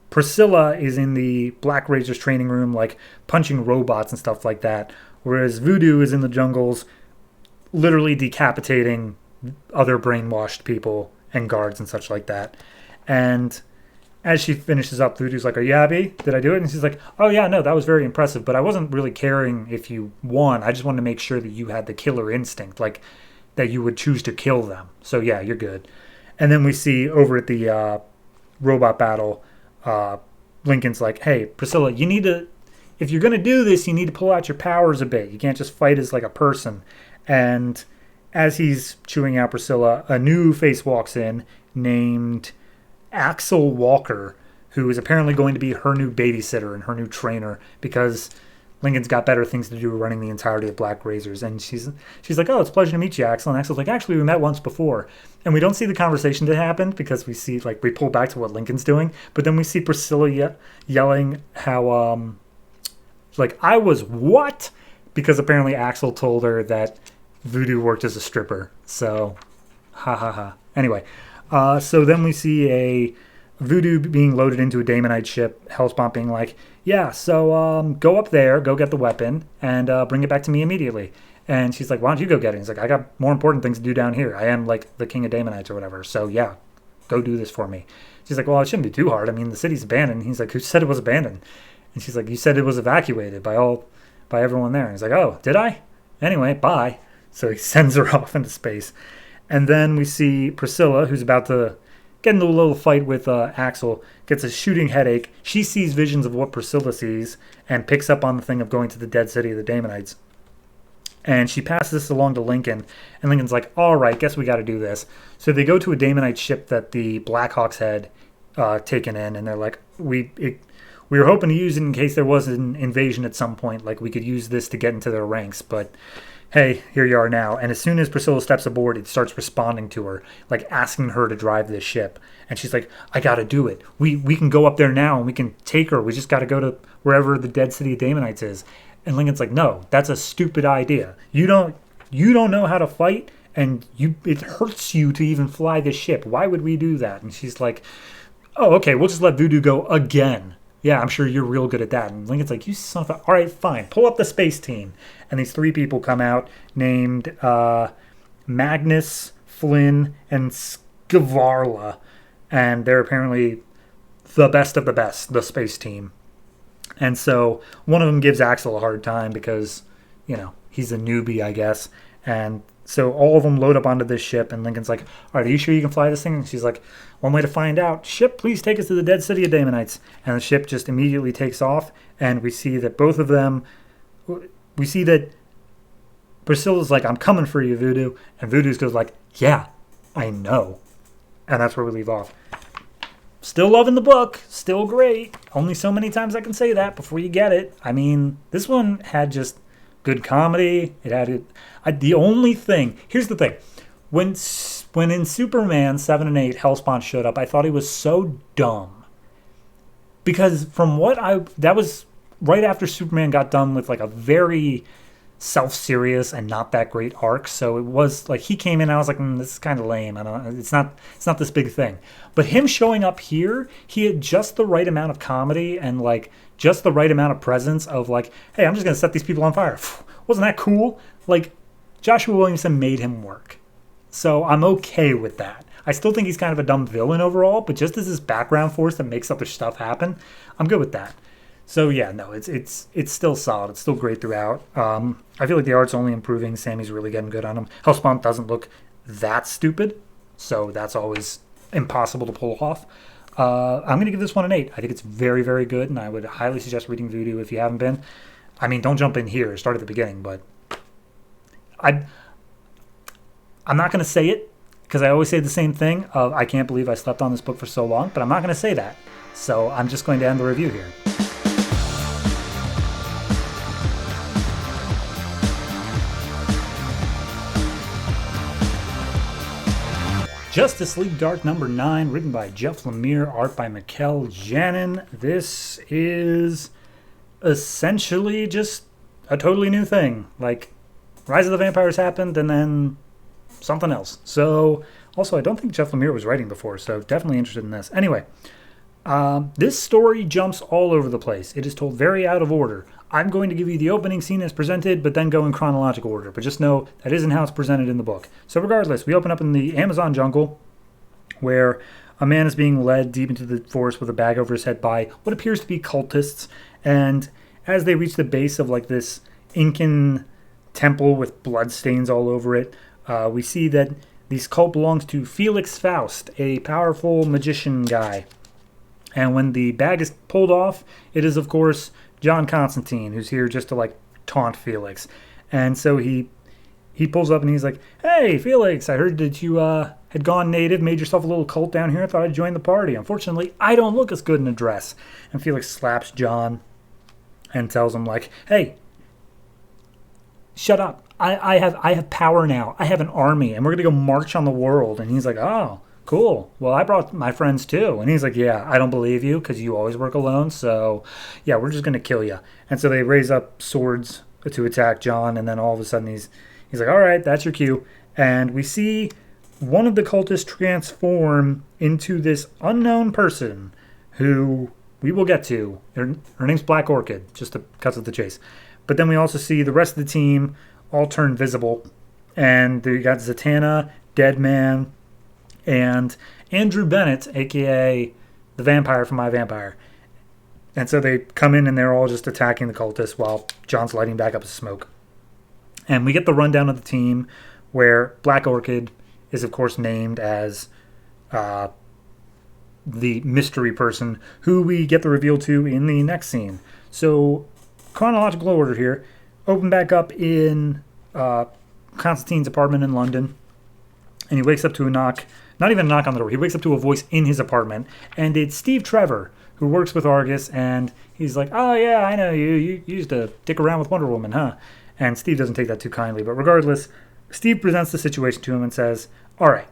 Priscilla is in the Black Razor's training room, like, punching robots and stuff like that. Whereas Voodoo is in the jungles, literally decapitating other brainwashed people and guards and such like that. And as she finishes up, Voodoo's like, are you happy? Did I do it? And she's like, oh yeah, no, that was very impressive, but I wasn't really caring if you won. I just wanted to make sure that you had the killer instinct, like that you would choose to kill them. So yeah, you're good. And then we see over at the robot battle, Lincoln's like, hey, Priscilla, you need to, if you're going to do this, you need to pull out your powers a bit. You can't just fight as like a person. And as he's chewing out Priscilla, a new face walks in named Axel Walker, who is apparently going to be her new babysitter and her new trainer because Lincoln's got better things to do running the entirety of Black Razors. And she's like, oh, it's a pleasure to meet you, Axel. And Axel's like, actually, we met once before. And we don't see the conversation that happened because we see, like, we pull back to what Lincoln's doing. But then we see Priscilla yelling how, like, I was what? Because apparently Axel told her that Voodoo worked as a stripper. So, ha ha ha. Anyway, so then we see a Voodoo being loaded into a Damonite ship. Hellspawn being like, yeah, so go up there, go get the weapon, and bring it back to me immediately. And she's like, why don't you go get it? And he's like, I got more important things to do down here. I am like the king of Damonites or whatever. So yeah, go do this for me. She's like, well, it shouldn't be too hard. I mean, the city's abandoned. And he's like, who said it was abandoned? And she's like, you said it was evacuated by everyone there. And he's like, oh, did I? Anyway, bye. So he sends her off into space. And then we see Priscilla, who's about to get into a little fight with Axel, gets a shooting headache. She sees visions of what Priscilla sees and picks up on the thing of going to the dead city of the Damonites. And she passes this along to Lincoln. And Lincoln's like, all right, guess we got to do this. So they go to a Damonite ship that the Blackhawks had taken in. And they're like, we were hoping to use it in case there was an invasion at some point. Like, we could use this to get into their ranks. But hey, here you are now. And as soon as Priscilla steps aboard, it starts responding to her, like asking her to drive this ship. And she's like, I got to do it. We can go up there now and we can take her. We just got to go to wherever the dead city of Damonites is. And Lincoln's like, no, that's a stupid idea. You don't know how to fight, and it hurts you to even fly this ship. Why would we do that? And she's like, oh, okay, we'll just let Voodoo go again. Yeah, I'm sure you're real good at that. And Lincoln's like, you son of a... All right, fine. Pull up the space team. And these three people come out named Magnus, Flynn, and Skivarla. And they're apparently the best of the best, the space team. And so one of them gives Axel a hard time because, you know, he's a newbie, I guess. And so all of them load up onto this ship, and Lincoln's like, all right, are you sure you can fly this thing? And she's like, one way to find out. Ship, please take us to the dead city of Damonites. And the ship just immediately takes off, and we see that both of them, we see that Priscilla's like, I'm coming for you, Voodoo. And Voodoo's goes like, yeah, I know. And that's where we leave off. Still loving the book. Still great. Only so many times I can say that before you get it. I mean, this one had just good comedy. It had the only thing. Here's the thing. When in Superman 7 and 8, Hellspawn showed up, I thought he was so dumb. Because that was right after Superman got done with like a very self-serious and not that great arc. So it was like he came in, I was like, this is kind of lame. It's not this big thing. But him showing up here, he had just the right amount of comedy and like just the right amount of presence of like, hey, I'm just gonna set these people on fire. Wasn't that cool? Like, Joshua Williamson made him work. So I'm okay with that. I still think he's kind of a dumb villain overall, but just as this background force that makes other stuff happen, I'm good with that. So yeah, no, it's still solid. It's still great throughout. I feel like the art's only improving. Sami's really getting good on him. Hellspawn doesn't look that stupid, so that's always impossible to pull off. I'm going to give this one an 8. I think it's very, very good, and I would highly suggest reading Voodoo if you haven't been. I mean, don't jump in here. Start at the beginning, but I'm not going to say it because I always say the same thing of I can't believe I slept on this book for so long, but I'm not going to say that. So I'm just going to end the review here. Justice League Dark number 9, written by Geoff Lemire, art by Mikel Janin. This is essentially just a totally new thing. Like, Rise of the Vampires happened and then something else. So, also, I don't think Geoff Lemire was writing before, so definitely interested in this. Anyway, this story jumps all over the place. It is told very out of order. I'm going to give you the opening scene as presented, but then go in chronological order. But just know that isn't how it's presented in the book. So regardless, we open up in the Amazon jungle, where a man is being led deep into the forest with a bag over his head by what appears to be cultists. And as they reach the base of like this Incan temple with blood stains all over it, we see that this cult belongs to Felix Faust, a powerful magician guy. And when the bag is pulled off, it is, of course, John Constantine, who's here just to, like, taunt Felix. And so he pulls up and he's like, "Hey, Felix, I heard that you had gone native, made yourself a little cult down here. I thought I'd join the party. Unfortunately, I don't look as good in a dress." And Felix slaps John and tells him, like, "Hey, shut up. I have power now. I have an army, and we're going to go march on the world." And he's like, "Oh, cool. Well, I brought my friends too." And he's like, "Yeah, I don't believe you because you always work alone. So, yeah, we're just going to kill you." And so they raise up swords to attack John. And then all of a sudden he's like, "All right, that's your cue." And we see one of the cultists transform into this unknown person who we will get to. Her name's Black Orchid, just to cut to the chase. But then we also see the rest of the team all turn visible. And we got Zatanna, Deadman, and Andrew Bennett, a.k.a. the vampire from My Vampire. And so they come in and they're all just attacking the cultists while John's lighting back up his smoke. And we get the rundown of the team where Black Orchid is, of course, named as the mystery person who we get the reveal to in the next scene. So, chronological order here. Open back up in Constantine's apartment in London. And he wakes up to a knock. Not even a knock on the door. He wakes up to a voice in his apartment. And it's Steve Trevor, who works with Argus. And he's like, "Oh, yeah, I know you. You used to dick around with Wonder Woman, huh?" And Steve doesn't take that too kindly. But regardless, Steve presents the situation to him and says, "All right,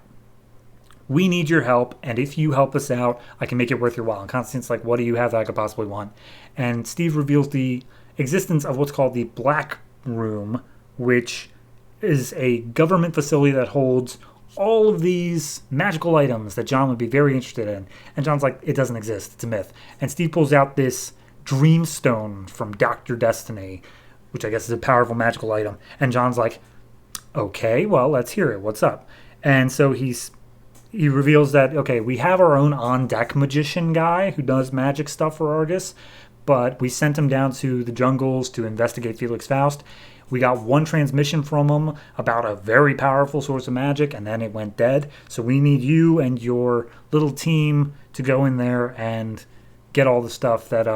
we need your help. And if you help us out, I can make it worth your while." And Constantine's like, "What do you have that I could possibly want?" And Steve reveals the existence of what's called the Black Room, which is a government facility that holds all of these magical items that John would be very interested in. And John's like, "It doesn't exist. It's a myth." And Steve pulls out this Dreamstone from Dr. Destiny, which I guess is a powerful magical item. And John's like, "Okay, well, let's hear it. What's up?" And so he reveals that, okay, we have our own on-deck magician guy who does magic stuff for Argus, but we sent him down to the jungles to investigate Felix Faust. We got one transmission from him about a very powerful source of magic, and then it went dead. So we need you and your little team to go in there and get all the stuff that,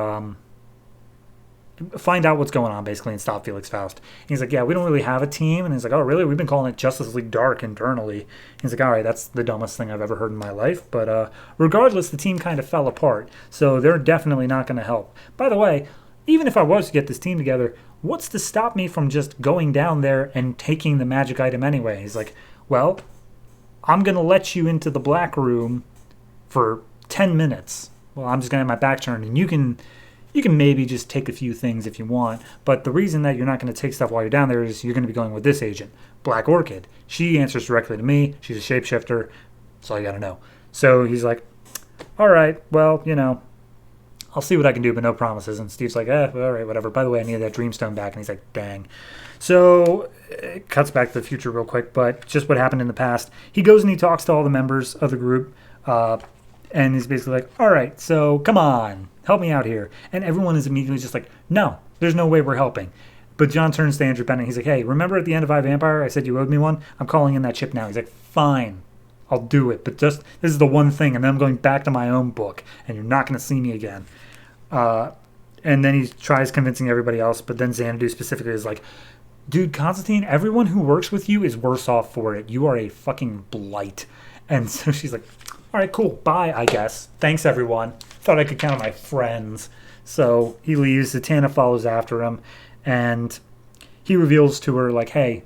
find out what's going on, basically, and stop Felix Faust. And he's like, "Yeah, we don't really have a team." And he's like, "Oh, really? We've been calling it Justice League Dark internally." And he's like, "All right, that's the dumbest thing I've ever heard in my life." But regardless, the team kind of fell apart. So they're definitely not going to help. By the way, even if I was to get this team together, what's to stop me from just going down there and taking the magic item anyway? He's like, "Well, I'm going to let you into the Black Room for 10 minutes. Well, I'm just going to have my back turned, and you can maybe just take a few things if you want. But the reason that you're not going to take stuff while you're down there is you're going to be going with this agent, Black Orchid. She answers directly to me. She's a shapeshifter. That's all you got to know." So he's like, "All right, well, I'll see what I can do, but no promises." And Steve's like, all right, whatever. By the way, I need that Dreamstone back. And he's like, dang. So it cuts back to the future real quick, but just what happened in the past. He goes and he talks to all the members of the group. And he's basically like, all right, so come on, help me out here. And everyone is immediately just like, no, there's no way we're helping. But John turns to Andrew Bennett. He's like, hey, remember at the end of iVampire, I said you owed me one? I'm calling in that chip now. He's like, fine, I'll do it. But just, this is the one thing. And then I'm going back to my own book. And you're not going to see me again. And then he tries convincing everybody else. But then Xanadu specifically is like, dude, Constantine, everyone who works with you is worse off for it. You are a fucking blight. And so she's like, all right, cool. Bye, I guess. Thanks, everyone. Thought I could count on my friends. So he leaves. Zatanna follows after him. And he reveals to her, like, hey,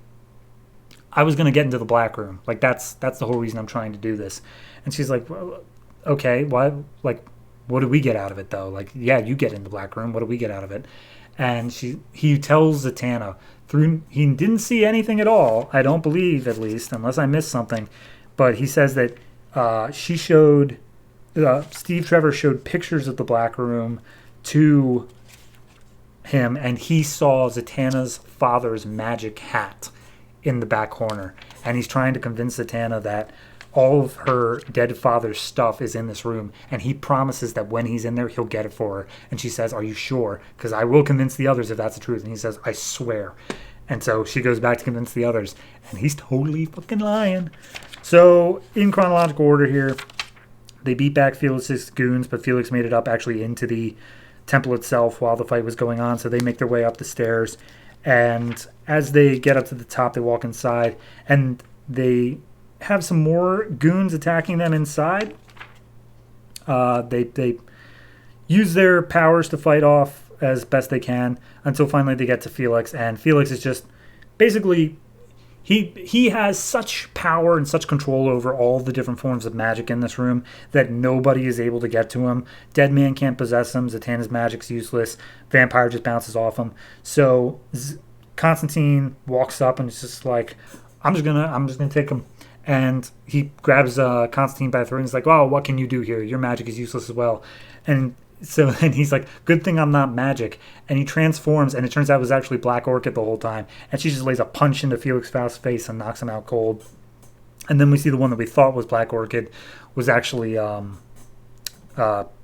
I was going to get into the black room. Like, that's the whole reason I'm trying to do this. And she's like, well, okay, why? Like, what do we get out of it, though? Like, yeah, you get in the black room. What do we get out of it? And he tells Zatanna, he didn't see anything at all, I don't believe, at least, unless I missed something. But he says that Steve Trevor showed pictures of the black room to him, and he saw Zatanna's father's magic hat in the back corner, and he's trying to convince Zatanna that all of her dead father's stuff is in this room, and he promises that when he's in there he'll get it for her. And she says, are you sure? Because I will convince the others if that's the truth. And he says, I swear. And so she goes back to convince the others, and he's totally fucking lying. So in chronological order here, they beat back Felix's goons, but Felix made it up actually into the temple itself while the fight was going on. So they make their way up the stairs, and as they get up to the top, they walk inside, and they have some more goons attacking them inside. They use their powers to fight off as best they can until finally they get to Felix, and Felix is just basically he has such power and such control over all the different forms of magic in this room that nobody is able to get to him. Dead man can't possess him. Zatanna's magic's useless. Vampire just bounces off him. So Constantine walks up and is just like, I'm just gonna take him. And he grabs Constantine by the throat and he's like, "Oh, what can you do here? Your magic is useless as well." And so then he's like, "Good thing I'm not magic." And he transforms, and it turns out it was actually Black Orchid the whole time. And she just lays a punch into Felix Faust's face and knocks him out cold. And then we see the one that we thought was Black Orchid was actually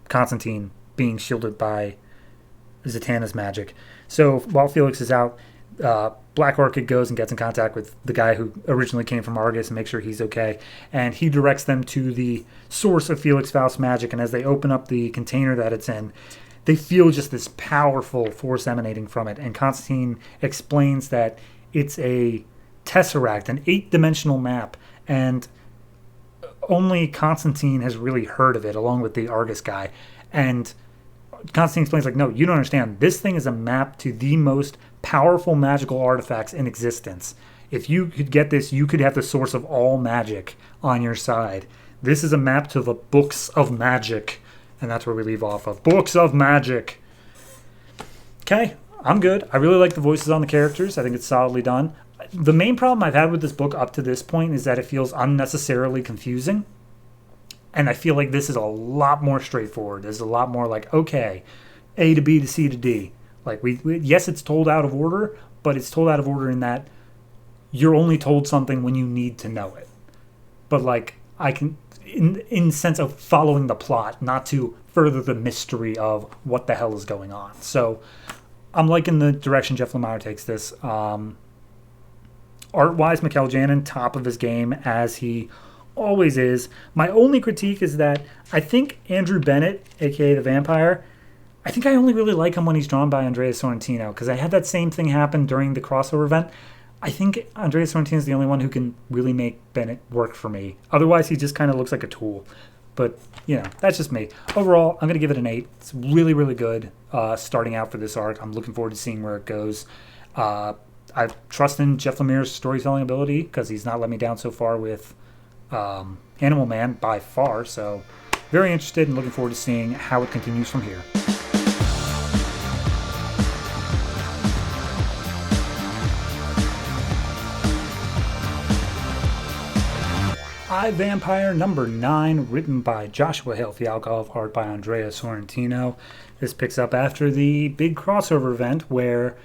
Constantine being shielded by Zatanna's magic. So while Felix is out, Black Orchid goes and gets in contact with the guy who originally came from Argus and makes sure he's okay. And he directs them to the source of Felix Faust's magic. And as they open up the container that it's in, they feel just this powerful force emanating from it. And Constantine explains that it's a tesseract, an 8-dimensional map. And only Constantine has really heard of it, along with the Argus guy. And Constantine explains, like, no, you don't understand. This thing is a map to the most powerful magical artifacts in existence. If you could get this, you could have the source of all magic on your side. This is a map to the books of magic. And that's where we leave off of. Books of magic. Okay, I'm good. I really like the voices on the characters. I think it's solidly done. The main problem I've had with this book up to this point is that it feels unnecessarily confusing. And I feel like this is a lot more straightforward. There's a lot more like, okay, A to B to C to D. Like, we yes, it's told out of order, but it's told out of order in that you're only told something when you need to know it. But, like, I can, in sense of following the plot, not to further the mystery of what the hell is going on. So, I'm liking the direction Jeff Lemire takes this. Art-wise, Mikel Janin, top of his game, as he always is. My only critique is that I think Andrew Bennett, a.k.a. the Vampire, I think I only really like him when he's drawn by Andrea Sorrentino, because I had that same thing happen during the crossover event. I think Andrea Sorrentino is the only one who can really make Bennett work for me. Otherwise, he just kind of looks like a tool. But, you know, that's just me. Overall, I'm going to give it an 8. It's really, really good starting out for this arc. I'm looking forward to seeing where it goes. I trust in Jeff Lemire's storytelling ability, because he's not let me down so far with Animal Man by far. So, very interested and looking forward to seeing how it continues from here. Vampire number 9, written by Joshua Hale Fialkov, art by Andrea Sorrentino. This picks up after the big crossover event where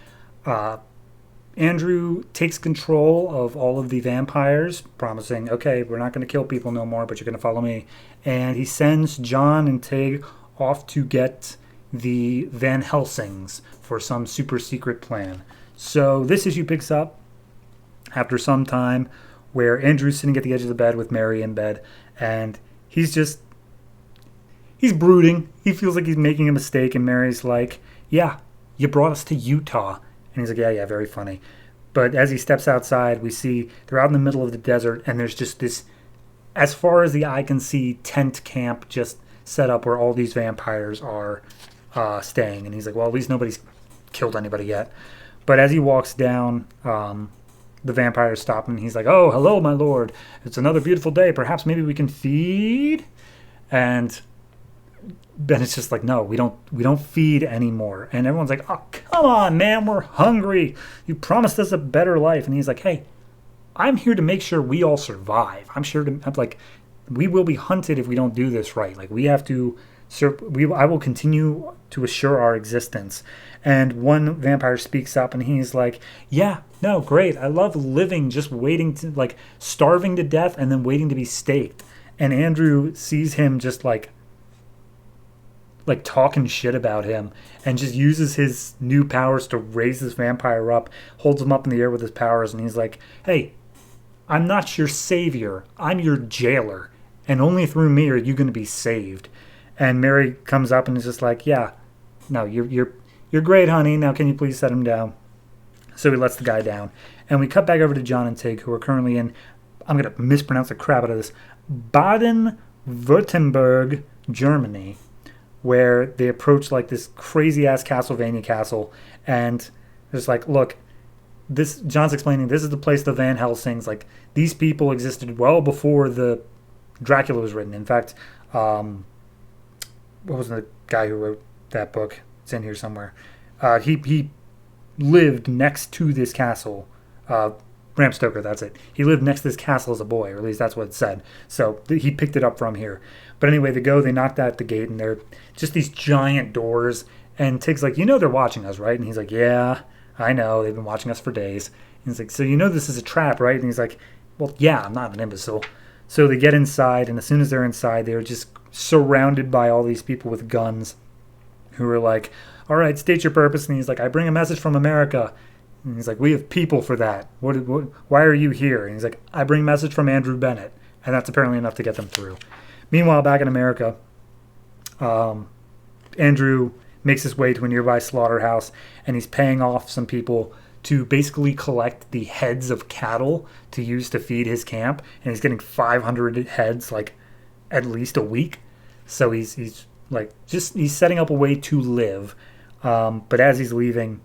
Andrew takes control of all of the vampires, promising, okay, we're not going to kill people no more, but you're going to follow me. And he sends John and Tig off to get the Van Helsings for some super secret plan. So this issue picks up after some time where Andrew's sitting at the edge of the bed with Mary in bed, and he's brooding. He feels like he's making a mistake, and Mary's like, yeah, you brought us to Utah. And he's like, yeah, very funny. But as he steps outside, we see they're out in the middle of the desert, and there's just this, as far as the eye can see, tent camp just set up where all these vampires are staying. And he's like, well, at least nobody's killed anybody yet. But as he walks down, the vampires stop him, and he's like, oh, hello, my lord. It's another beautiful day. Perhaps maybe we can feed? And Bennett's just like, no, we don't feed anymore. And everyone's like, oh, come on, man, we're hungry. You promised us a better life. And he's like, hey, I'm here to make sure we all survive. We will be hunted if we don't do this right. Like, we have to, I will continue to assure our existence. And one vampire speaks up, and he's like, yeah, no, great. I love living, just waiting to, like, starving to death and then waiting to be staked. And Andrew sees him just like talking shit about him, and just uses his new powers to raise this vampire up, holds him up in the air with his powers, and he's like, hey, I'm not your savior, I'm your jailer, and only through me are you going to be saved. And Mary comes up and is just like, yeah, no, you're great, honey, now can you please set him down? So he lets the guy down, and we cut back over to John and Tig, who are currently in, I'm going to mispronounce the crap out of this, Baden-Württemberg, Germany, where they approach like this crazy-ass Castlevania castle, and it's like, look, this, John's explaining, this is the place the Van Helsings, like, these people existed well before the Dracula was written. In fact, what was the guy who wrote that book? It's in here somewhere. He lived next to this castle. Bram Stoker, that's it. He lived next to this castle as a boy, or at least that's what it said. So he picked it up from here. But anyway, they knocked out the gate, and they're just these giant doors. And Tig's like, you know they're watching us, right? And he's like, yeah, I know. They've been watching us for days. And he's like, so you know this is a trap, right? And he's like, well, yeah, I'm not an imbecile. So they get inside, and as soon as they're inside, they're just surrounded by all these people with guns who are like, all right, state your purpose. And he's like, I bring a message from America. And he's like, we have people for that. Why are you here? And he's like, I bring a message from Andrew Bennett. And that's apparently enough to get them through. Meanwhile, back in America, Andrew makes his way to a nearby slaughterhouse, and he's paying off some people to basically collect the heads of cattle to use to feed his camp. And he's getting 500 heads, like, at least a week. So he's setting up a way to live. But as he's leaving,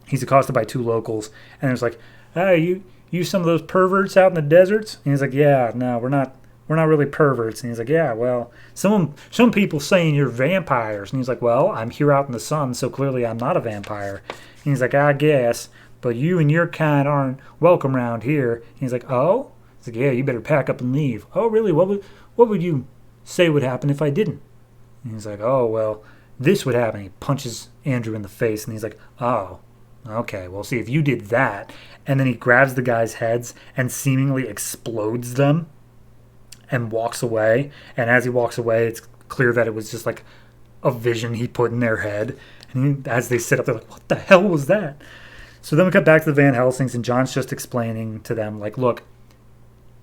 he's accosted by two locals, and it's like, hey, you some of those perverts out in the deserts? And he's like, yeah, no, we're not really perverts. And he's like, yeah, well, some people saying you're vampires. And he's like, well, I'm here out in the sun, so clearly I'm not a vampire. And he's like, I guess, but you and your kind aren't welcome around here. And he's like, oh? He's like, yeah, you better pack up and leave. Oh, really? What would you say would happen if I didn't? And he's like, oh, well, this would happen. He punches Andrew in the face, and he's like, oh, okay, well, see, if you did that. And then he grabs the guy's heads and seemingly explodes them and walks away. And as he walks away, it's clear that it was just like a vision he put in their head. And as they sit up, they're like, what the hell was that? So then we cut back to the Van Helsings, and John's just explaining to them, like, look,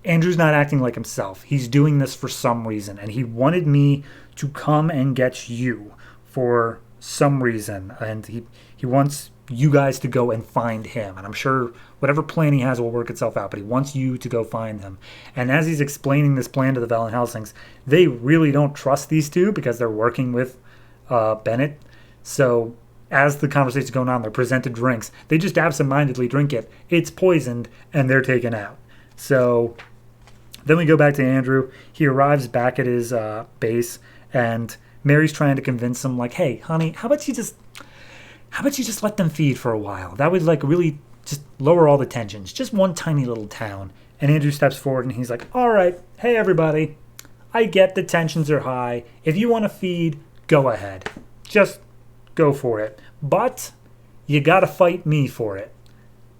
Andrew's not acting like himself. He's doing this for some reason, and he wanted me to come and get you for some reason, and he wants you guys to go and find him, and I'm sure whatever plan he has will work itself out, but he wants you to go find him. And as he's explaining this plan to the Van Helsings, they really don't trust these two because they're working with Bennett. So as the conversation's going on, they're presented drinks. They just absentmindedly drink it. It's poisoned, and they're taken out. So then we go back to Andrew. He arrives back at his base, and Mary's trying to convince him, like, hey, honey, how about you just let them feed for a while? That would, like, really just lower all the tensions. Just one tiny little town. And Andrew steps forward, and he's like, all right, hey, everybody, I get the tensions are high. If you want to feed, go ahead. Just go for it. But you got to fight me for it.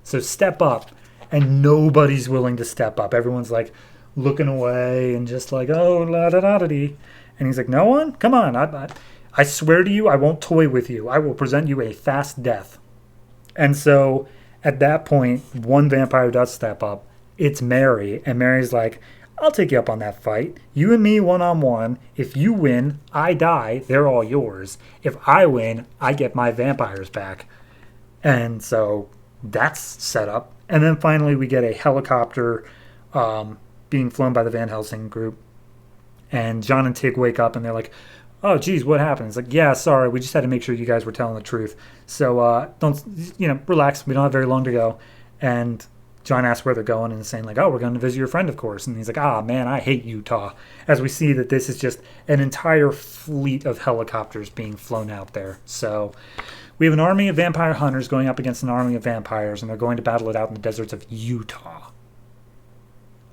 So step up. And nobody's willing to step up. Everyone's like looking away and just like, oh, la da da da dee. And he's like, no one? Come on. I swear to you, I won't toy with you. I will present you a fast death. And so at that point, one vampire does step up. It's Mary. And Mary's like, I'll take you up on that fight. You and me one-on-one. If you win, I die. They're all yours. If I win, I get my vampires back. And so that's set up. And then finally we get a helicopter being flown by the Van Helsing group. And John and Tig wake up and they're like, oh, geez, what happened? It's like, yeah, sorry. We just had to make sure you guys were telling the truth. So don't, relax. We don't have very long to go. And John asks where they're going and is saying like, oh, we're going to visit your friend, of course. And he's like, ah, man, I hate Utah. As we see that this is just an entire fleet of helicopters being flown out there. So we have an army of vampire hunters going up against an army of vampires, and they're going to battle it out in the deserts of Utah.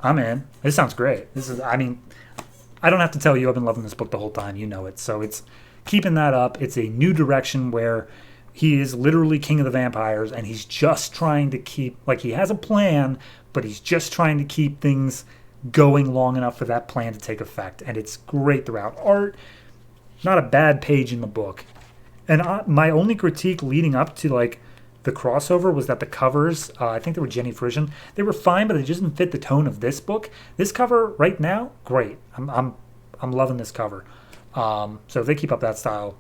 I'm in. This sounds great. I don't have to tell you, I've been loving this book the whole time. You know it. So it's keeping that up. It's a new direction where he is literally king of the vampires, and he's just trying to keep, he has a plan, but he's just trying to keep things going long enough for that plan to take effect. And it's great throughout. Art, not a bad page in the book. And my only critique leading up to the crossover was that the covers, I think they were Jenny Frisian, they were fine, but they just didn't fit the tone of this book. This cover right now, great. I'm loving this cover. So if they keep up that style,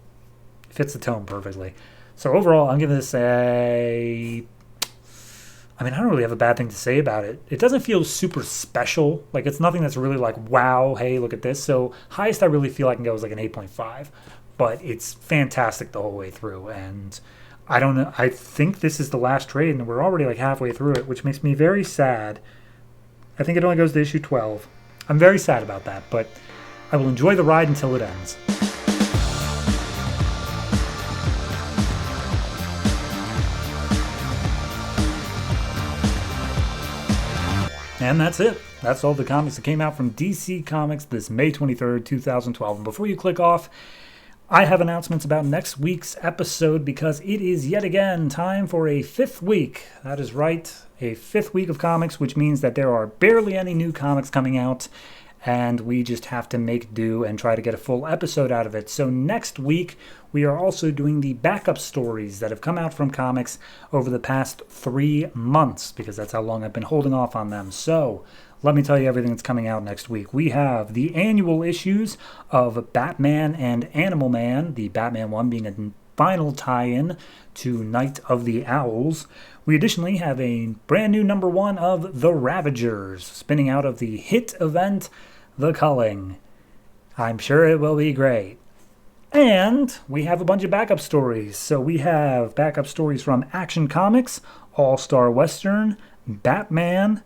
it fits the tone perfectly. So overall, I'm giving this I don't really have a bad thing to say about it. It doesn't feel super special. It's nothing that's really wow, hey, look at this. So highest I really feel I can go is an 8.5. But it's fantastic the whole way through. And I don't know. I think this is the last trade, and we're already halfway through it, which makes me very sad. I think it only goes to issue 12. I'm very sad about that, but I will enjoy the ride until it ends. And that's it. That's all the comics that came out from DC Comics this May 23rd, 2012. And before you click off, I have announcements about next week's episode because it is yet again time for a 5th week. That is right, a 5th week of comics, which means that there are barely any new comics coming out, and we just have to make do and try to get a full episode out of it. So next week, we are also doing the backup stories that have come out from comics over the past 3 months, because that's how long I've been holding off on them. So let me tell you everything that's coming out next week. We have the annual issues of Batman and Animal Man, the Batman one being a final tie-in to Night of the Owls. We additionally have a brand new number 1 of The Ravagers, spinning out of the hit event, The Culling. I'm sure it will be great. And we have a bunch of backup stories. So we have backup stories from Action Comics, All-Star Western, Batman,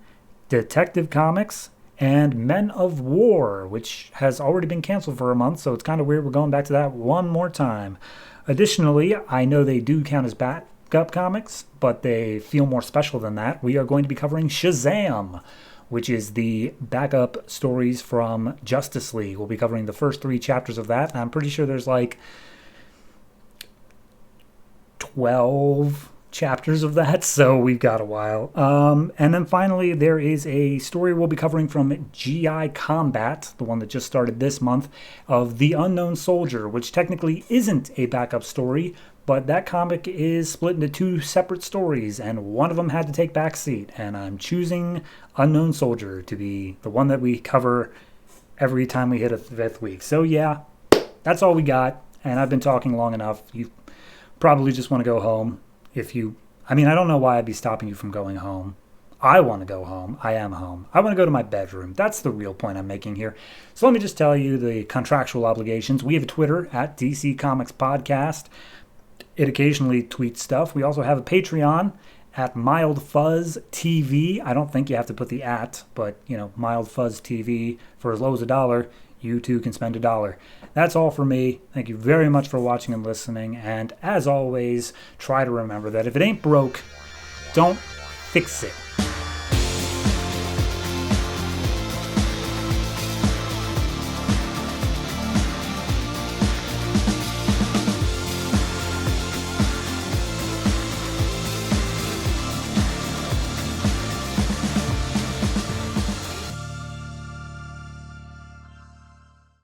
Detective Comics, and Men of War, which has already been canceled for a month, so it's kind of weird we're going back to that one more time. Additionally, I know they do count as backup comics, but they feel more special than that. We are going to be covering Shazam, which is the backup stories from Justice League. We'll be covering the first 3 chapters of that, and I'm pretty sure there's 12 chapters of that, so we've got a while. And then finally, there is a story we'll be covering from GI Combat, the one that just started this month, of The Unknown Soldier, which technically isn't a backup story, but that comic is split into 2 separate stories, and one of them had to take backseat, and I'm choosing Unknown Soldier to be the one that we cover every time we hit a 5th week. So yeah, that's all we got, and I've been talking long enough. You probably just want to go home. I don't know why I'd be stopping you from going home. I want to go home. I am home. I want to go to my bedroom. That's the real point I'm making here. So let me just tell you the contractual obligations. We have a Twitter at DC Comics Podcast. It occasionally tweets stuff. We also have a Patreon at Mild Fuzz TV. I don't think you have to put the at, but, Mild Fuzz TV. For as low as $1, you too can spend $1. That's all for me. Thank you very much for watching and listening. And as always, try to remember that if it ain't broke, don't fix it.